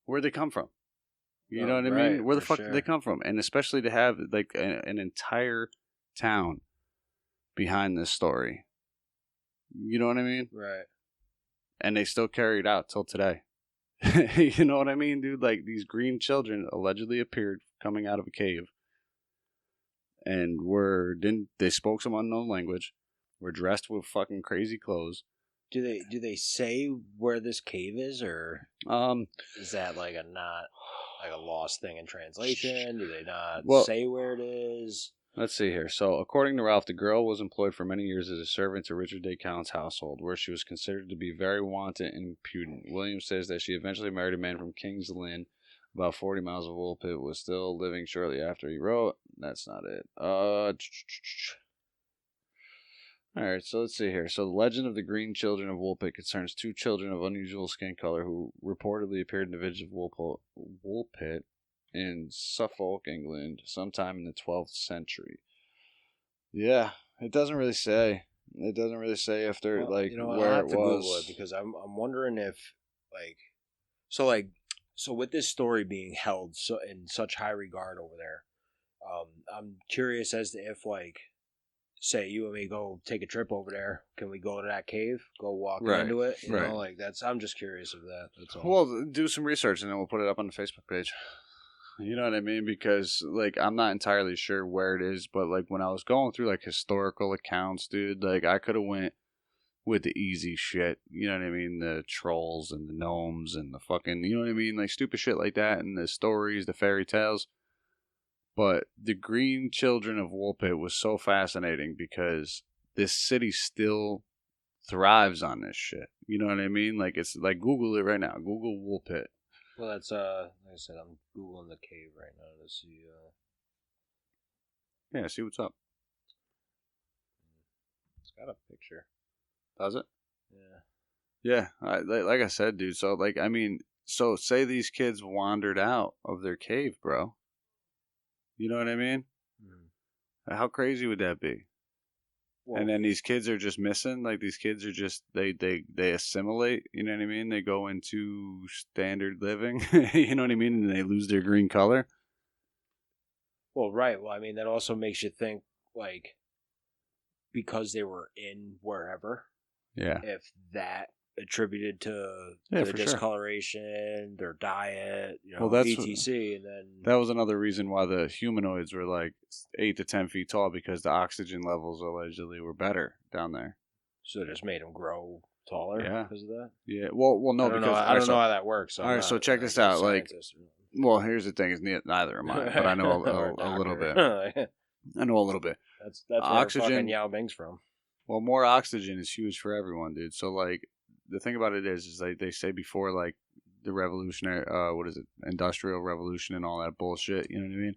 S1: where'd they come from? You know what I mean? Where the fuck did they come from? And especially to have like an entire town behind this story. You know what I mean?
S2: Right.
S1: And they still carry it out till today. You know what I mean, dude? Like, these green children allegedly appeared coming out of a cave. And they spoke some unknown language. Were dressed with fucking crazy clothes.
S2: Do they say where this cave is, or is that like a lost thing in translation? Do they not say where it is?
S1: Let's see here. So, according to Ralph, the girl was employed for many years as a servant to Richard de Count's household, where she was considered to be very wanton and impudent. William says that she eventually married a man from King's Lynn, about 40 miles of Woolpit, was still living shortly after he wrote. That's not it. Alright, so let's see here. So, the legend of the Green Children of Woolpit concerns two children of unusual skin color who reportedly appeared in the village of Woolpit in Suffolk, England, sometime in the 12th century. Yeah, it doesn't really say. It doesn't really say if they're where
S2: I'll have
S1: it
S2: to
S1: was.
S2: Google it because I'm wondering if so with this story being held so in such high regard over there, I'm curious as to if say you and me go take a trip over there, can we go to that cave, go walk into it? You know, I'm just curious of that. That's all.
S1: Well, do some research and then we'll put it up on the Facebook page. You know what I mean? Because, I'm not entirely sure where it is, but, when I was going through, historical accounts, dude, I could have went with the easy shit. You know what I mean? The trolls and the gnomes and the fucking, you know what I mean? Stupid shit like that and the stories, the fairy tales. But the Green Children of Woolpit was so fascinating because this city still thrives on this shit. You know what I mean? Google it right now. Google Woolpit.
S2: Well, that's like I said, I'm Googling the cave right now to see.
S1: Yeah, see what's up.
S2: It's got a picture.
S1: Does it?
S2: Yeah.
S1: Yeah, like I said, dude. So, so say these kids wandered out of their cave, bro. You know what I mean? Mm. How crazy would that be? Well, and then these kids are just missing. These kids are just they assimilate. You know what I mean? They go into standard living. You know what I mean? And they lose their green color.
S2: Well, right. Well, I mean that also makes you think because they were in wherever.
S1: Yeah.
S2: If that attributed to the discoloration, their diet, that's etc. And then
S1: that was another reason why the humanoids were 8 to 10 feet tall, because the oxygen levels allegedly were better down there.
S2: So it just made them grow taller because of that?
S1: Yeah. Well, no, because
S2: I don't know how that works.
S1: All right, so check this out. Well, here's the thing: is neither am I, but I know a little bit. I know a little bit.
S2: That's oxygen, where fucking Yao Ming's from.
S1: Well, more oxygen is huge for everyone, dude. So the thing about it is they say before the revolutionary, industrial revolution and all that bullshit. You know what I mean?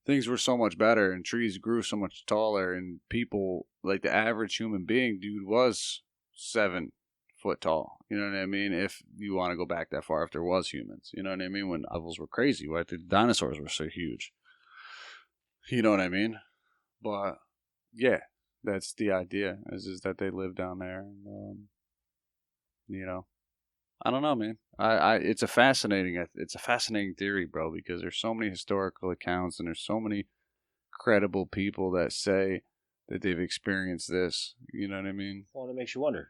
S1: Things were so much better, and trees grew so much taller, and people the average human being, dude, was 7 foot tall. You know what I mean? If you want to go back that far, if there was humans, you know what I mean? When levels were crazy, right? The dinosaurs were so huge. You know what I mean? But yeah, that's the idea. Is that they live down there, and I don't know, man. It's a fascinating theory, bro, because there's so many historical accounts and there's so many credible people that say that they've experienced this. You know what I mean?
S2: Well, it makes you wonder,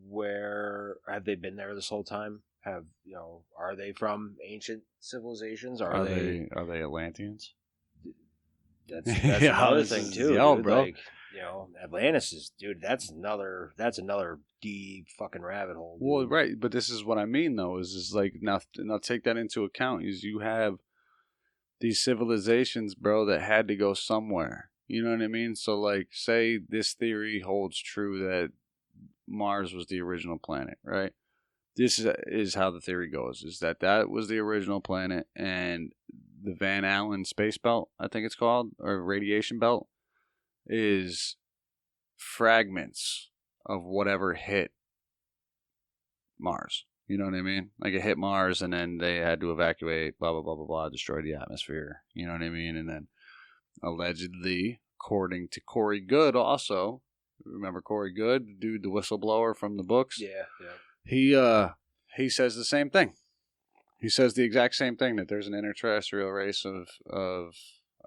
S2: where have they been there this whole time? Are they from ancient civilizations? Are they
S1: Atlanteans?
S2: That's another thing too, dude. Bro. Atlantis is, dude. That's another deep fucking rabbit hole. Dude.
S1: Well, right, but this is what I mean, though. Is now take that into account. Is you have these civilizations, bro, that had to go somewhere. You know what I mean? So, say this theory holds true that Mars was the original planet, right? This is how the theory goes: is that was the original planet, and the Van Allen space belt, I think it's called, or radiation belt, is fragments of whatever hit Mars. You know what I mean? It hit Mars, and then they had to evacuate, blah, blah, blah, blah, blah, destroy the atmosphere. You know what I mean? And then, allegedly, according to Corey Goode also, remember Corey Goode, the dude, the whistleblower from the books?
S2: Yeah.
S1: He says the same thing. He says the exact same thing, that there's an interterrestrial race of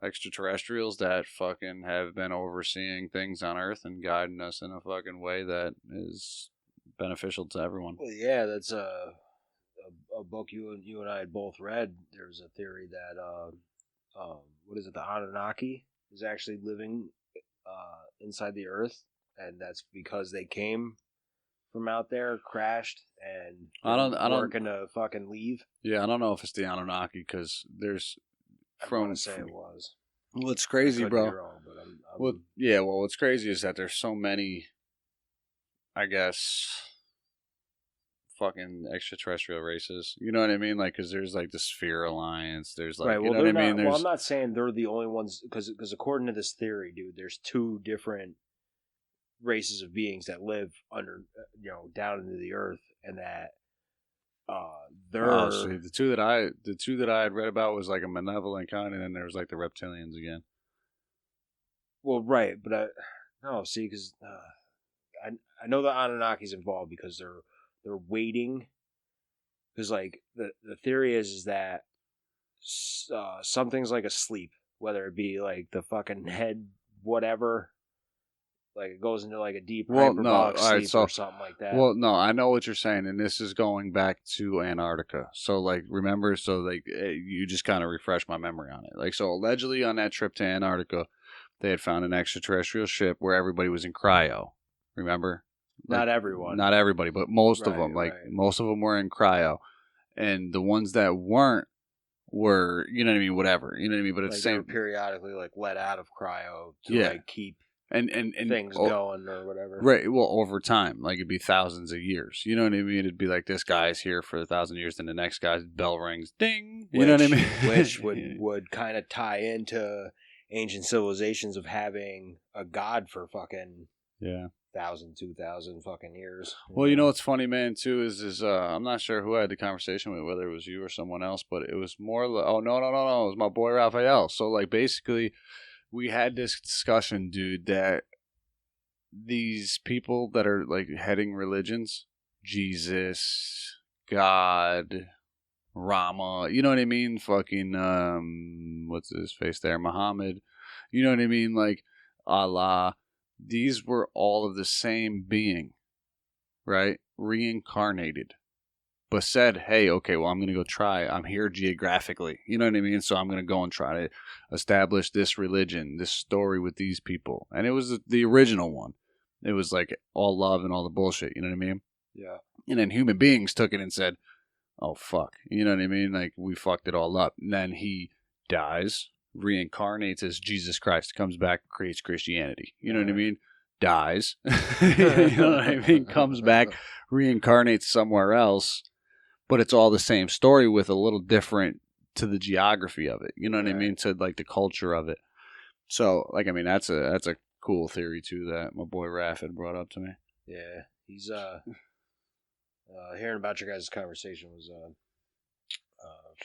S1: extraterrestrials that fucking have been overseeing things on Earth and guiding us in a fucking way that is beneficial to everyone.
S2: Well, yeah, that's a book you and I had both read. There's a theory that the Anunnaki is actually living inside the Earth, and that's because they came from out there crashed and
S1: I don't
S2: working to fucking leave.
S1: Yeah, I don't know if it's the Anunnaki because there's
S2: I want to say it was.
S1: Well, it's crazy, bro.
S2: Wrong, but
S1: what's crazy is that there's so many, I guess, fucking extraterrestrial races. You know what I mean? Like, because there's like the Sphere Alliance. There's like,
S2: right. Well,
S1: you know what I mean?
S2: Well, I'm not saying they're the only ones because according to this theory, dude, there's two different races of beings that live under, down into the earth, and that they're
S1: see, the two that I had read about was like a malevolent kind, and then there was like the reptilians again.
S2: Well, right, but because I know the Anunnaki's involved because they're waiting, because like the theory is that something's like asleep, whether it be like the fucking head, whatever. Like it goes into like a deep hyperbolic sleep or something like that.
S1: Well, no, I know what you're saying, and this is going back to Antarctica. So, like, remember, you just kind of refreshed my memory on it. Like, so allegedly on that trip to Antarctica, they had found an extraterrestrial ship where everybody was in cryo. Remember?
S2: Not everyone.
S1: Not everybody, but most of them. Like, most of them were in cryo, and the ones that weren't were, you know what I mean, whatever. You know what I mean? But it's
S2: like
S1: same.
S2: They were periodically like let out of cryo to like keep. And things going or whatever.
S1: Right. Well, over time, like it'd be thousands of years. You know what I mean? It'd be like this guy's here for 1,000 years, then the next guy's bell rings, ding. You know what I mean?
S2: Which would kind of tie into ancient civilizations of having a god for fucking 1,000, 2,000 fucking years.
S1: Well, you know what's funny, man, too, is I'm not sure who I had the conversation with, whether it was you or someone else, but it was more like, no, it was my boy Raphael. So, like, basically, we had this discussion, dude, that these people that are like heading religions, Jesus, God, Rama, you know what I mean? Fucking, what's his face there? Muhammad, you know what I mean? Like Allah, these were all of the same being, right? Reincarnated. But said, hey, okay, well, I'm going to go try. I'm here geographically. You know what I mean? So I'm going to go and try to establish this religion, this story with these people. And it was the original one. It was like all love and all the bullshit. You know what I mean?
S2: Yeah.
S1: And then human beings took it and said, oh, fuck. You know what I mean? Like, we fucked it all up. And then he dies, reincarnates as Jesus Christ, comes back, creates Christianity. You know what I mean? Dies. You know what I mean? Comes back, reincarnates somewhere else. But it's all the same story with a little different to the geography of it. You know what I mean? To like the culture of it. So, like, I mean, that's a cool theory too that my boy Raph had brought up to me.
S2: Yeah, he's hearing about your guys' conversation was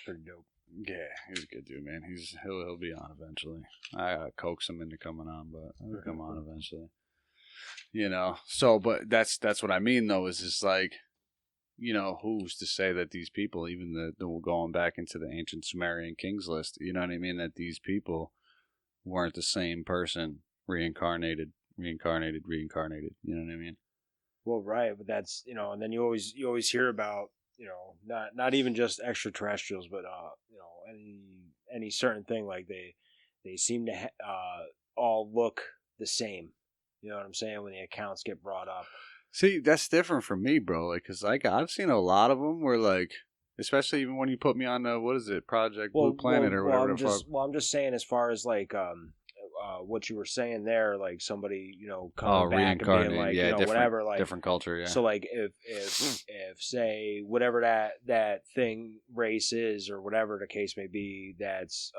S2: pretty dope.
S1: Yeah, he's a good dude, man. He'll be on eventually. I coax him into coming on, but he'll come on eventually. You know. So, but that's what I mean though. Is just like, you know, who's to say that these people, even the going back into the ancient Sumerian kings list, you know what I mean, that these people weren't the same person, reincarnated. You know what I mean?
S2: Well, right, but that's, you know, and then you always hear about, you know, not even just extraterrestrials, but you know, any certain thing, like they seem to all look the same. You know what I'm saying? When the accounts get brought up.
S1: See, that's different from me, bro. Like, cause like I've seen a lot of them where, like, especially even when you put me on what is it, Project Blue Planet or whatever the fuck.
S2: Well, I'm just saying, as far as like what you were saying there, like somebody, you know, coming back and being like, you know, whatever, like
S1: different culture, yeah.
S2: So like if say whatever that thing race is or whatever the case may be, that's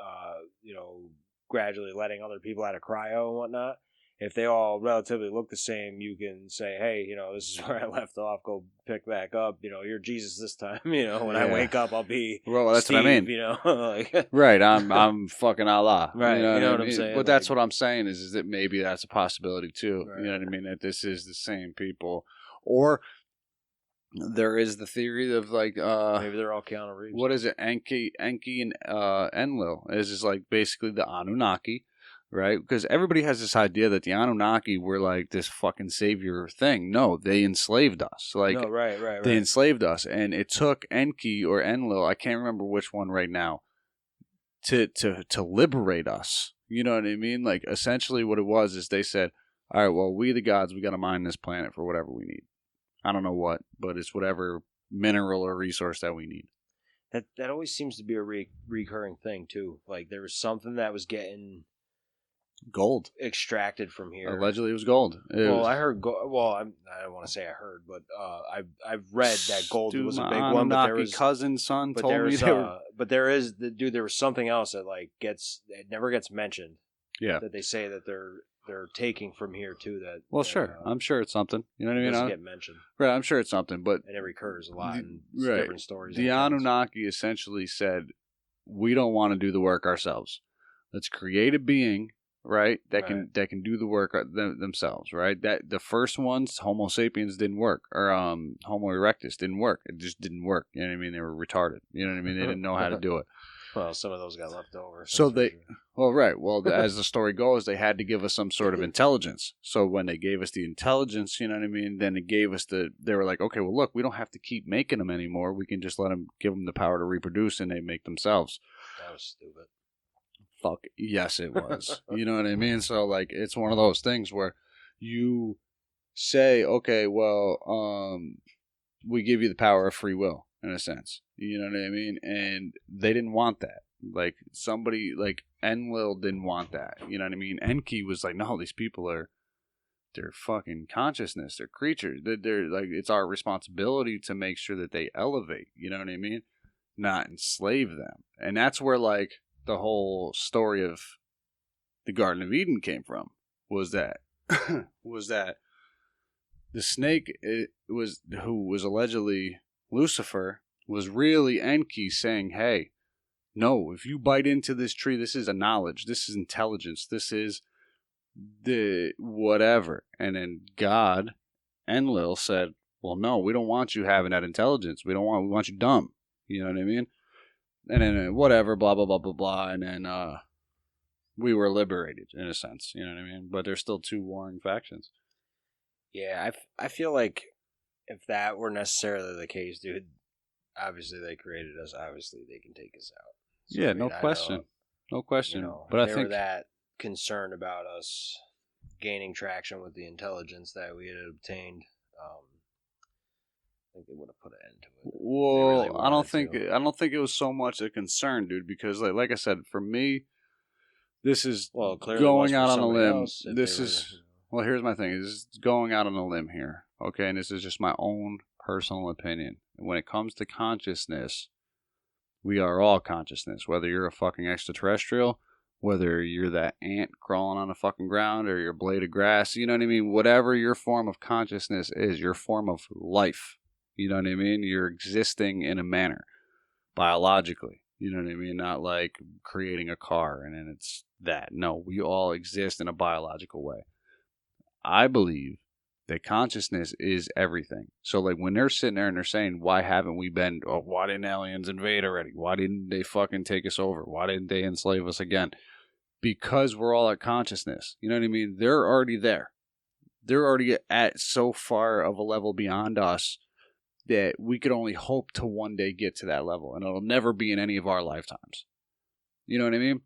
S2: you know, gradually letting other people out of cryo and whatnot. If they all relatively look the same, you can say, hey, you know, this is where I left off. Go pick back up. You know, you're Jesus this time. You know, when I wake up, I'll be
S1: that's
S2: Steve,
S1: what I mean.
S2: You know, like,
S1: right. I'm fucking Allah.
S2: Right.
S1: You know
S2: what I'm saying?
S1: But that's what I'm saying is that maybe that's a possibility too. Right. You know what I mean? That this is the same people, or there is the theory of like
S2: maybe they're all Keanu Reeves.
S1: What is it? Enki and Enlil is just like basically the Anunnaki. Right? Because everybody has this idea that the Anunnaki were like this fucking savior thing. No, they enslaved us. Like,
S2: no, right.
S1: They enslaved us. And it took Enki or Enlil, I can't remember which one right now, to liberate us. You know what I mean? Like, essentially what it was is they said, all right, well, we the gods, we got to mine this planet for whatever we need. I don't know what, but it's whatever mineral or resource that we need.
S2: That always seems to be a recurring thing too. Like there was something that was getting
S1: gold
S2: extracted from here.
S1: Allegedly, it was gold.
S2: I heard. I don't want to say I heard, but I've read that gold was a big one. But there was
S1: cousin son
S2: but
S1: told me
S2: but there is there was something else that it never gets mentioned.
S1: Yeah,
S2: that they say that they're taking from here too.
S1: Sure, I'm sure it's something. You know what I mean?
S2: Doesn't get mentioned.
S1: Right, I'm sure it's something, but
S2: and it recurs a lot in different stories.
S1: The Anunnaki essentially said, "We don't want to do the work ourselves. Let's create a being." Right, that can do the work themselves. Right, that the first ones, Homo sapiens, didn't work, or Homo erectus didn't work. It just didn't work. You know what I mean? They were retarded. You know what I mean? They didn't know how to do it.
S2: Well, some of those got left over.
S1: So as the story goes, they had to give us some sort of intelligence. So when they gave us the intelligence, you know what I mean? Then it gave us they were like, okay, well, look, we don't have to keep making them anymore. We can just give them the power to reproduce, and they make themselves.
S2: That was stupid.
S1: Fuck yes, it was. You know what I mean? So like, it's one of those things where you say, okay, well, we give you the power of free will in a sense. You know what I mean? And they didn't want that. Like somebody like Enlil didn't want that. You know what I mean? Enki was like, no, these people they're fucking consciousness. They're creatures. They're like, it's our responsibility to make sure that they elevate. You know what I mean? Not enslave them. And that's where like the whole story of the Garden of Eden came from, was that the snake who was allegedly Lucifer was really Enki saying, hey, no, if you bite into this tree, this is a knowledge, this is intelligence, this is the whatever. And then God, Enlil, said, well, no, we don't want you having that intelligence. We want you dumb. You know what I mean? And then whatever, blah, blah, blah, blah, blah. And then we were liberated, in a sense. You know what I mean? But there's still two warring factions.
S2: Yeah, I feel like if that were necessarily the case, dude, obviously they created us. Obviously they can take us out. So,
S1: yeah, no question. No question. But
S2: I
S1: think
S2: they were that concerned about us gaining traction with the intelligence that we had obtained. I think they would have put an end to it.
S1: Well,
S2: really
S1: I don't think it was so much a concern, dude, because like I said, for me, this is going out on a limb. Well, here's my thing. This is going out on a limb here, okay? And this is just my own personal opinion. When it comes to consciousness, we are all consciousness. Whether you're a fucking extraterrestrial, whether you're that ant crawling on the fucking ground, or you're a blade of grass, you know what I mean? Whatever your form of consciousness is, your form of life. You know what I mean? You're existing in a manner, biologically. You know what I mean? Not like creating a car and then it's that. No, we all exist in a biological way. I believe that consciousness is everything. So like when they're sitting there and they're saying, why haven't we been, why didn't aliens invade already? Why didn't they fucking take us over? Why didn't they enslave us again? Because we're all at consciousness. You know what I mean? They're already there. They're already at so far of a level beyond us that we could only hope to one day get to that level, and it'll never be in any of our lifetimes. You know what I mean?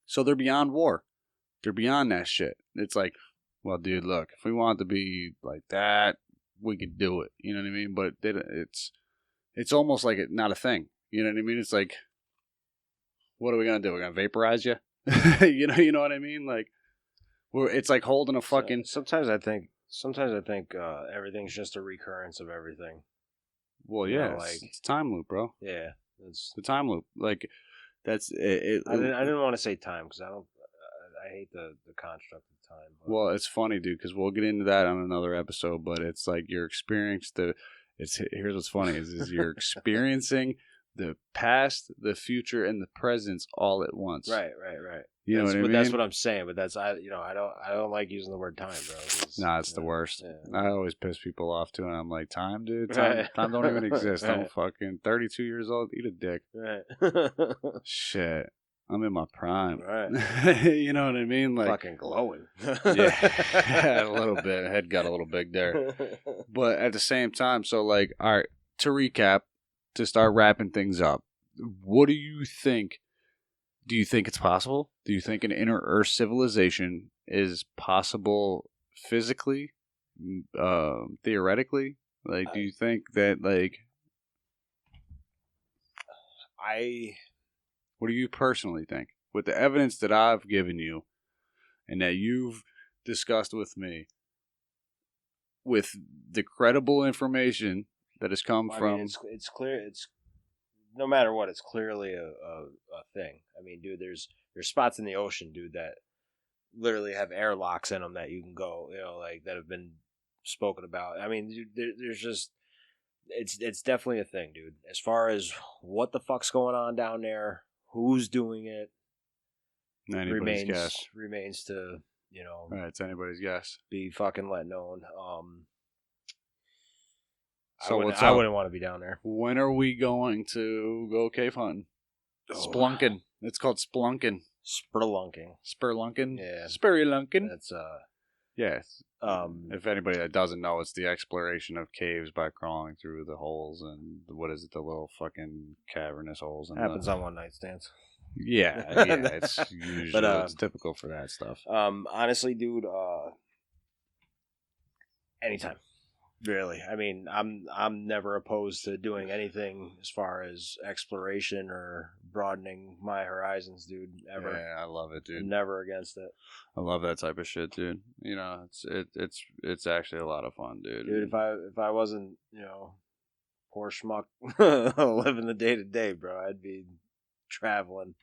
S1: So they're beyond war. They're beyond that shit. It's like, well, dude, look, if we want to be like that, we could do it. You know what I mean? But it's almost like not a thing. You know what I mean? It's like, what are we gonna do? We're gonna vaporize you? you know what I mean? Like, it's like holding a fucking.
S2: Sometimes I think everything's just a recurrence of everything.
S1: Well, yeah, it's a time loop, bro.
S2: Yeah, it's
S1: the time loop. Like that's it.
S2: I didn't want to say time because I hate the construct of time. But.
S1: Well, it's funny, dude, because we'll get into that on another episode. But it's like your experience. Here's what's funny is you're experiencing the past, the future, and the presence all at once.
S2: Right.
S1: You know what I mean?
S2: That's what I'm saying. But that's I don't like using the word time, bro.
S1: Nah, it's the worst. Yeah. I always piss people off too, and I'm like, time, dude. Time don't even exist. I'm fucking 32 years old. Eat a dick.
S2: Right.
S1: Shit. I'm in my prime.
S2: Right.
S1: You know what I mean? Like
S2: fucking glowing.
S1: Yeah, a little bit. Head got a little big there. But at the same time, so like, all right, to recap, to start wrapping things up, what do you think? Do you think it's possible? Do you think an inner Earth civilization is possible physically theoretically? Like, do you think that, like... What do you personally think? With the evidence that I've given you and that you've discussed with me, with the credible information that has come from...
S2: mean, it's clear, it's no matter what, it's clearly a thing. I mean, dude, there's spots in the ocean, dude, that literally have airlocks in them that you can go, you know, like, that have been spoken about. I mean, dude, there's just... It's definitely a thing, dude. As far as what the fuck's going on down there, who's doing it, remains to, you know...
S1: Right, it's anybody's guess.
S2: Be fucking let known.
S1: So
S2: I wouldn't want to be down there.
S1: When are we going to go cave hunting? Splunking. It's called splunking.
S2: Spurlunking. Yeah.
S1: Spurlunking.
S2: That's
S1: Yes. If anybody that doesn't know, it's the exploration of caves by crawling through the holes and what is it, the little fucking cavernous holes. And
S2: happens on one night stands.
S1: Yeah, it's usually it's typical for that stuff.
S2: Honestly, dude, anytime. Really, I mean, I'm never opposed to doing anything as far as exploration or broadening my horizons, dude. Ever.
S1: Yeah, I love it, dude.
S2: I'm never against it.
S1: I love that type of shit, dude. You know, it's actually a lot of fun, dude.
S2: Dude, if I wasn't, you know, poor schmuck living the day to day, bro, I'd be traveling.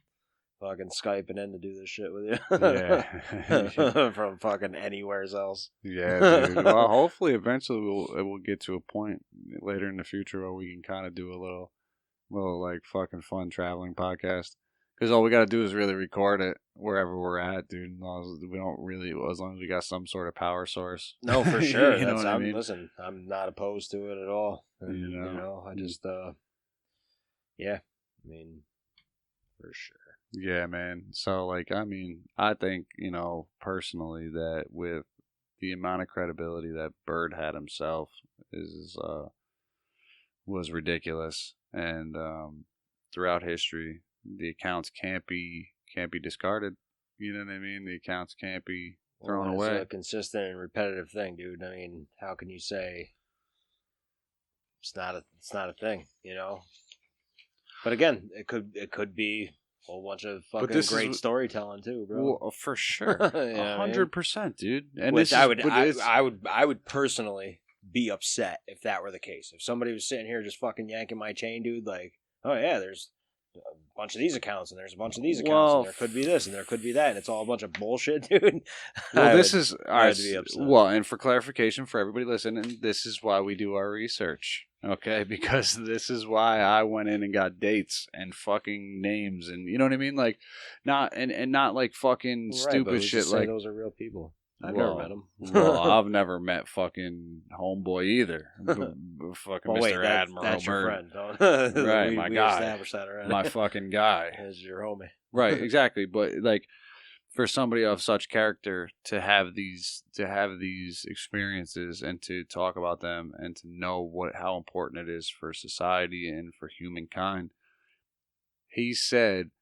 S2: Fucking Skyping in to do this shit with you. Yeah. From fucking anywhere else.
S1: Yeah, dude. Well, hopefully eventually we'll get to a point later in the future where we can kind of do a little like fucking fun traveling podcast. Because all we got to do is really record it wherever we're at, dude. We don't really, as long as we got some sort of power source.
S2: No, for sure.
S1: You know what I mean?
S2: Listen, I'm not opposed to it at all. And, you know, I just, yeah, I mean, for sure.
S1: Yeah, man. So, like, I mean, I think, you know, personally that with the amount of credibility that Byrd had himself was ridiculous. And throughout history, the accounts can't be discarded. You know what I mean? The accounts can't be thrown away.
S2: It's a consistent and repetitive thing, dude. I mean, how can you say it's not a thing, you know? But again, it could be a whole bunch of fucking great storytelling too, bro.
S1: Well, for sure, 100%, dude. And
S2: which I would personally be upset if that were the case. If somebody was sitting here just fucking yanking my chain, dude, like, oh yeah, there's a bunch of these accounts and there's a bunch of these accounts and there could be this and there could be that and it's all a bunch of bullshit, dude.
S1: Well, well, and for clarification for everybody listening, this is why we do our research. Okay, because this is why I went in and got dates and fucking names and you know what I mean, like not like fucking stupid shit like
S2: those are real people. I've never met them.
S1: Well, I've never met fucking homeboy either. Fucking Mr. Admiral
S2: that's your
S1: Byrd.
S2: friend,
S1: right?
S2: we
S1: guy,
S2: established that already.
S1: My fucking guy
S2: is your homie.
S1: Right, exactly. But like, for somebody of such character to have these experiences and to talk about them and to know how important it is for society and for humankind, he said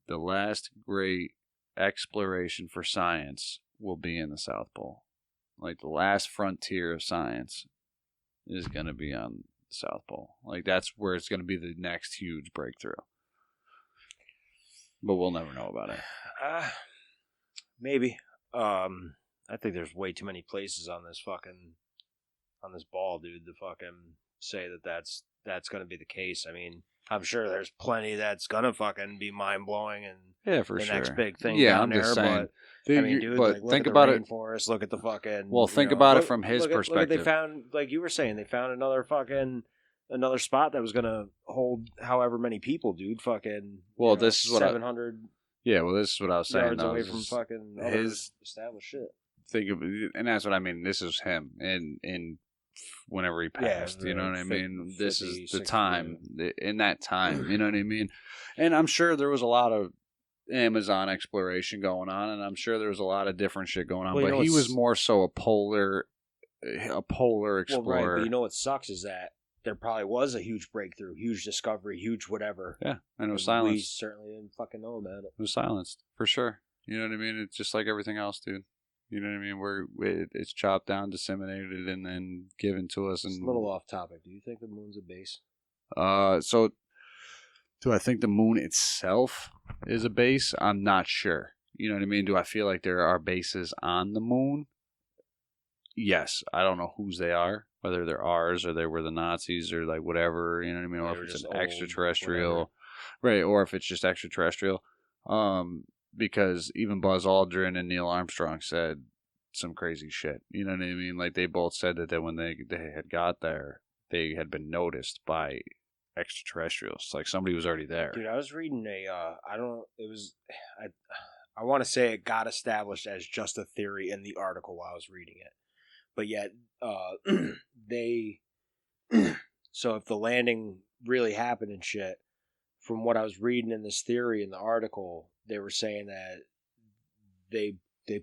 S1: the last great exploration for science will be in the South Pole. Like the last frontier of science is going to be on the South Pole. Like that's where it's going to be the next huge breakthrough. But we'll never know about it.
S2: Maybe. I think there's way too many places on this ball, dude, to fucking say that's going to be the case. I mean, I'm sure there's plenty that's going to fucking be mind-blowing and
S1: for
S2: the
S1: sure.
S2: next big thing
S1: down
S2: I'm
S1: there.
S2: Just saying. But, I mean, dude, like, look
S1: think
S2: at
S1: about
S2: the rainforest, look at the fucking...
S1: Well, think about it from his perspective.
S2: Look, they found, like you were saying, they found another spot that was going to hold however many people, dude. Fucking,
S1: well, this is what
S2: 700...
S1: Yeah, well, this is what I was saying.
S2: Yards away from fucking his established shit.
S1: Think of, and that's what I mean. This is him, in whenever he passed. You know what I mean? This is the time in that time. You know what I mean? And I'm sure there was a lot of Amazon exploration going on, and I'm sure there was a lot of different shit going on. Well, but he was more so a polar explorer.
S2: Well, right, but you know what sucks is that there probably was a huge breakthrough, huge discovery, huge whatever.
S1: Yeah, and it was silenced.
S2: We certainly didn't fucking know about it.
S1: It was silenced, for sure. You know what I mean? It's just like everything else, dude. You know what I mean? It's chopped down, disseminated, and then given to us. And
S2: it's a little off topic. Do you think the moon's a base?
S1: So do I think the moon itself is a base? I'm not sure. You know what I mean? Do I feel like there are bases on the moon? Yes. I don't know whose they are, whether they're ours or they were the Nazis or like whatever, you know what I mean? Or if it's an extraterrestrial, right? Or if it's just extraterrestrial. Because even Buzz Aldrin and Neil Armstrong said some crazy shit. You know what I mean? Like they both said that when they had got there, they had been noticed by extraterrestrials. Like somebody was already there.
S2: Dude, I was reading I want to say it got established as just a theory in the article while I was reading it. But yet, so if the landing really happened and shit, from what I was reading in this theory in the article, they were saying that they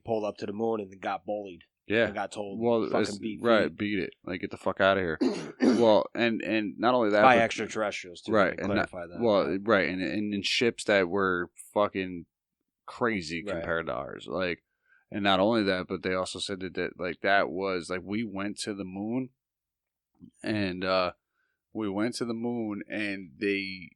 S2: pulled up to the moon and got bullied.
S1: Yeah.
S2: And got told,
S1: fucking beat it. Like, get the fuck out of here. Well, and not only that.
S2: By extraterrestrials, too.
S1: Right.
S2: And clarify that.
S1: Well, right. And in ships that were fucking crazy compared to ours. Like, and not only that, but they also said that was, like, we went to the moon. And, they,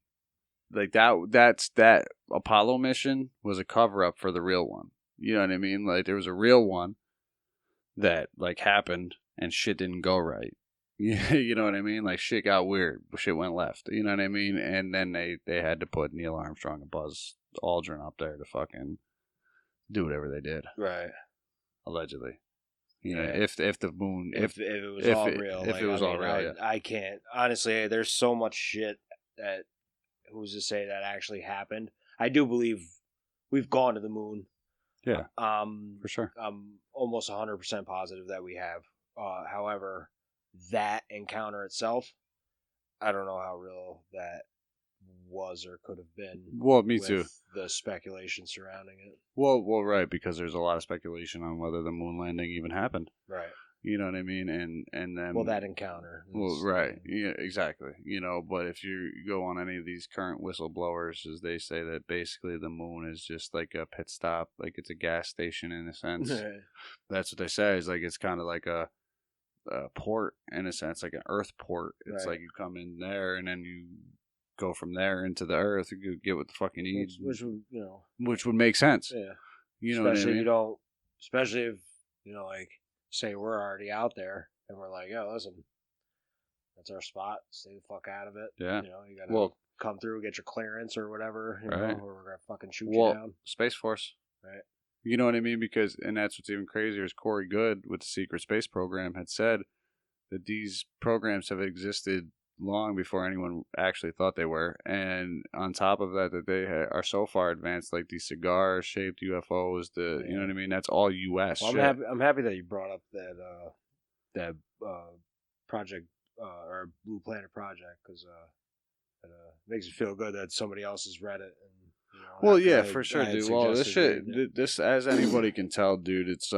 S1: like, that Apollo mission was a cover-up for the real one. You know what I mean? Like, there was a real one that, like, happened and shit didn't go right. You know what I mean? Like, shit got weird. Shit went left. You know what I mean? And then they had to put Neil Armstrong and Buzz Aldrin up there to fucking do whatever they did.
S2: Right.
S1: Allegedly. You know, if the moon...
S2: If it was all real.
S1: If it was all real,
S2: I can't... Honestly, there's so much shit that... Who's to say that actually happened? I do believe we've gone to the moon.
S1: Yeah, for sure.
S2: I'm almost 100% positive that we have. However, that encounter itself, I don't know how real that was or could have been.
S1: Well, me too.
S2: The speculation surrounding it.
S1: Well, right, because there's a lot of speculation on whether the moon landing even happened.
S2: Right.
S1: You know what I mean? And then...
S2: Well, that encounter.
S1: Well, right. Yeah, exactly. You know, but if you go on any of these current whistleblowers, as they say that basically the moon is just like a pit stop, like it's a gas station in a sense. That's what they say. Is like it's kind of like a port in a sense, like an Earth port. It's like you come in there and then you go from there into the Earth. You get what the fuck you need, which would make sense.
S2: Yeah.
S1: You know, especially
S2: what I mean? Especially if like. Say we're already out there and we're like, yo, listen, that's our spot. Stay the fuck out of it.
S1: Yeah.
S2: You gotta come through, get your clearance or whatever, or we're gonna fucking shoot you down.
S1: Space Force.
S2: Right.
S1: You know what I mean? Because, and that's what's even crazier is Corey Goode with the Secret Space Program had said that these programs have existed long before anyone actually thought they were. And on top of that they are so far advanced, like these cigar-shaped UFOs, you know what I mean? That's all U.S.
S2: Well,
S1: shit.
S2: I'm happy that you brought up that project, or Blue Planet project, because it makes you feel good that somebody else has read it. And,
S1: well, yeah, for sure, dude. Well, this, as anybody can tell, dude, it's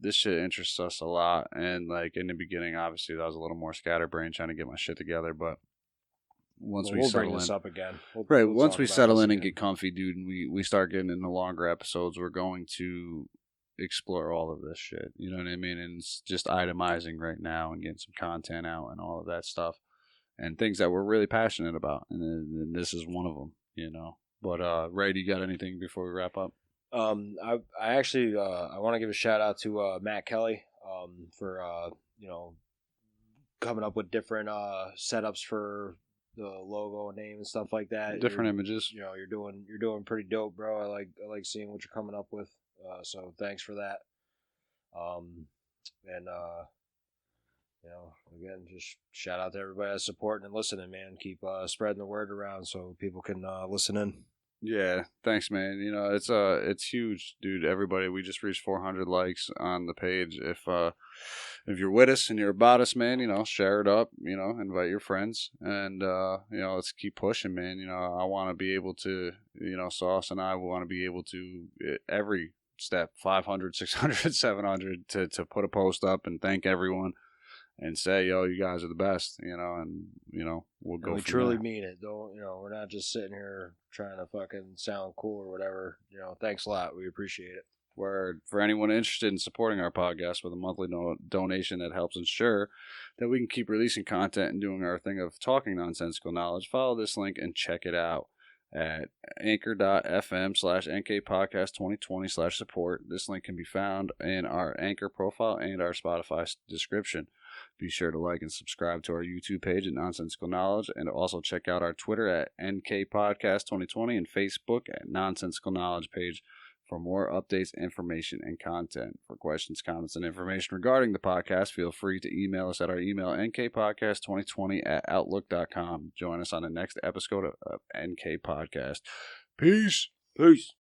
S1: this shit interests us a lot. And like in the beginning, obviously, I was a little more scatterbrained trying to get my shit together. But once we settle
S2: bring this up again,
S1: once we settle in and get comfy, dude, and we start getting into longer episodes, we're going to explore all of this shit. You know what I mean? And it's just itemizing right now and getting some content out and all of that stuff and things that we're really passionate about. And this is one of them, you know. But Ray, do you got anything before we wrap up?
S2: I actually I want to give a shout out to Matt Kelly for coming up with different setups for the logo and name and stuff like that.
S1: Different images.
S2: You're doing pretty dope, bro. I like seeing what you're coming up with. So thanks for that. Again, just shout out to everybody that's supporting and listening, man. Keep spreading the word around so people can listen in.
S1: Yeah, thanks, man. It's huge, dude. Everybody, we just reached 400 likes on the page. If you're with us and you're about us, man, share it up. Invite your friends, and let's keep pushing, man. I want to be able to, Sauce and I want to be able to every step 500, 600, 700 to put a post up and thank everyone. And say, yo, you guys are the best, and we'll go.
S2: We truly mean it. Don't we're not just sitting here trying to fucking sound cool or whatever. Thanks a lot. We appreciate it.
S1: Where for anyone interested in supporting our podcast with a monthly donation that helps ensure that we can keep releasing content and doing our thing of talking nonsensical knowledge, follow this link and check it out at anchor.fm/nkpodcast2020/support. This link can be found in our Anchor profile and our Spotify description. Be sure to like and subscribe to our YouTube page at Nonsensical Knowledge, and also check out our Twitter at nkpodcast2020 and Facebook at Nonsensical Knowledge page for more updates, information, and content. For questions, comments, and information regarding the podcast, feel free to email us at our email, nkpodcast2020@outlook.com. Join us on the next episode of NK Podcast. Peace.
S2: Peace.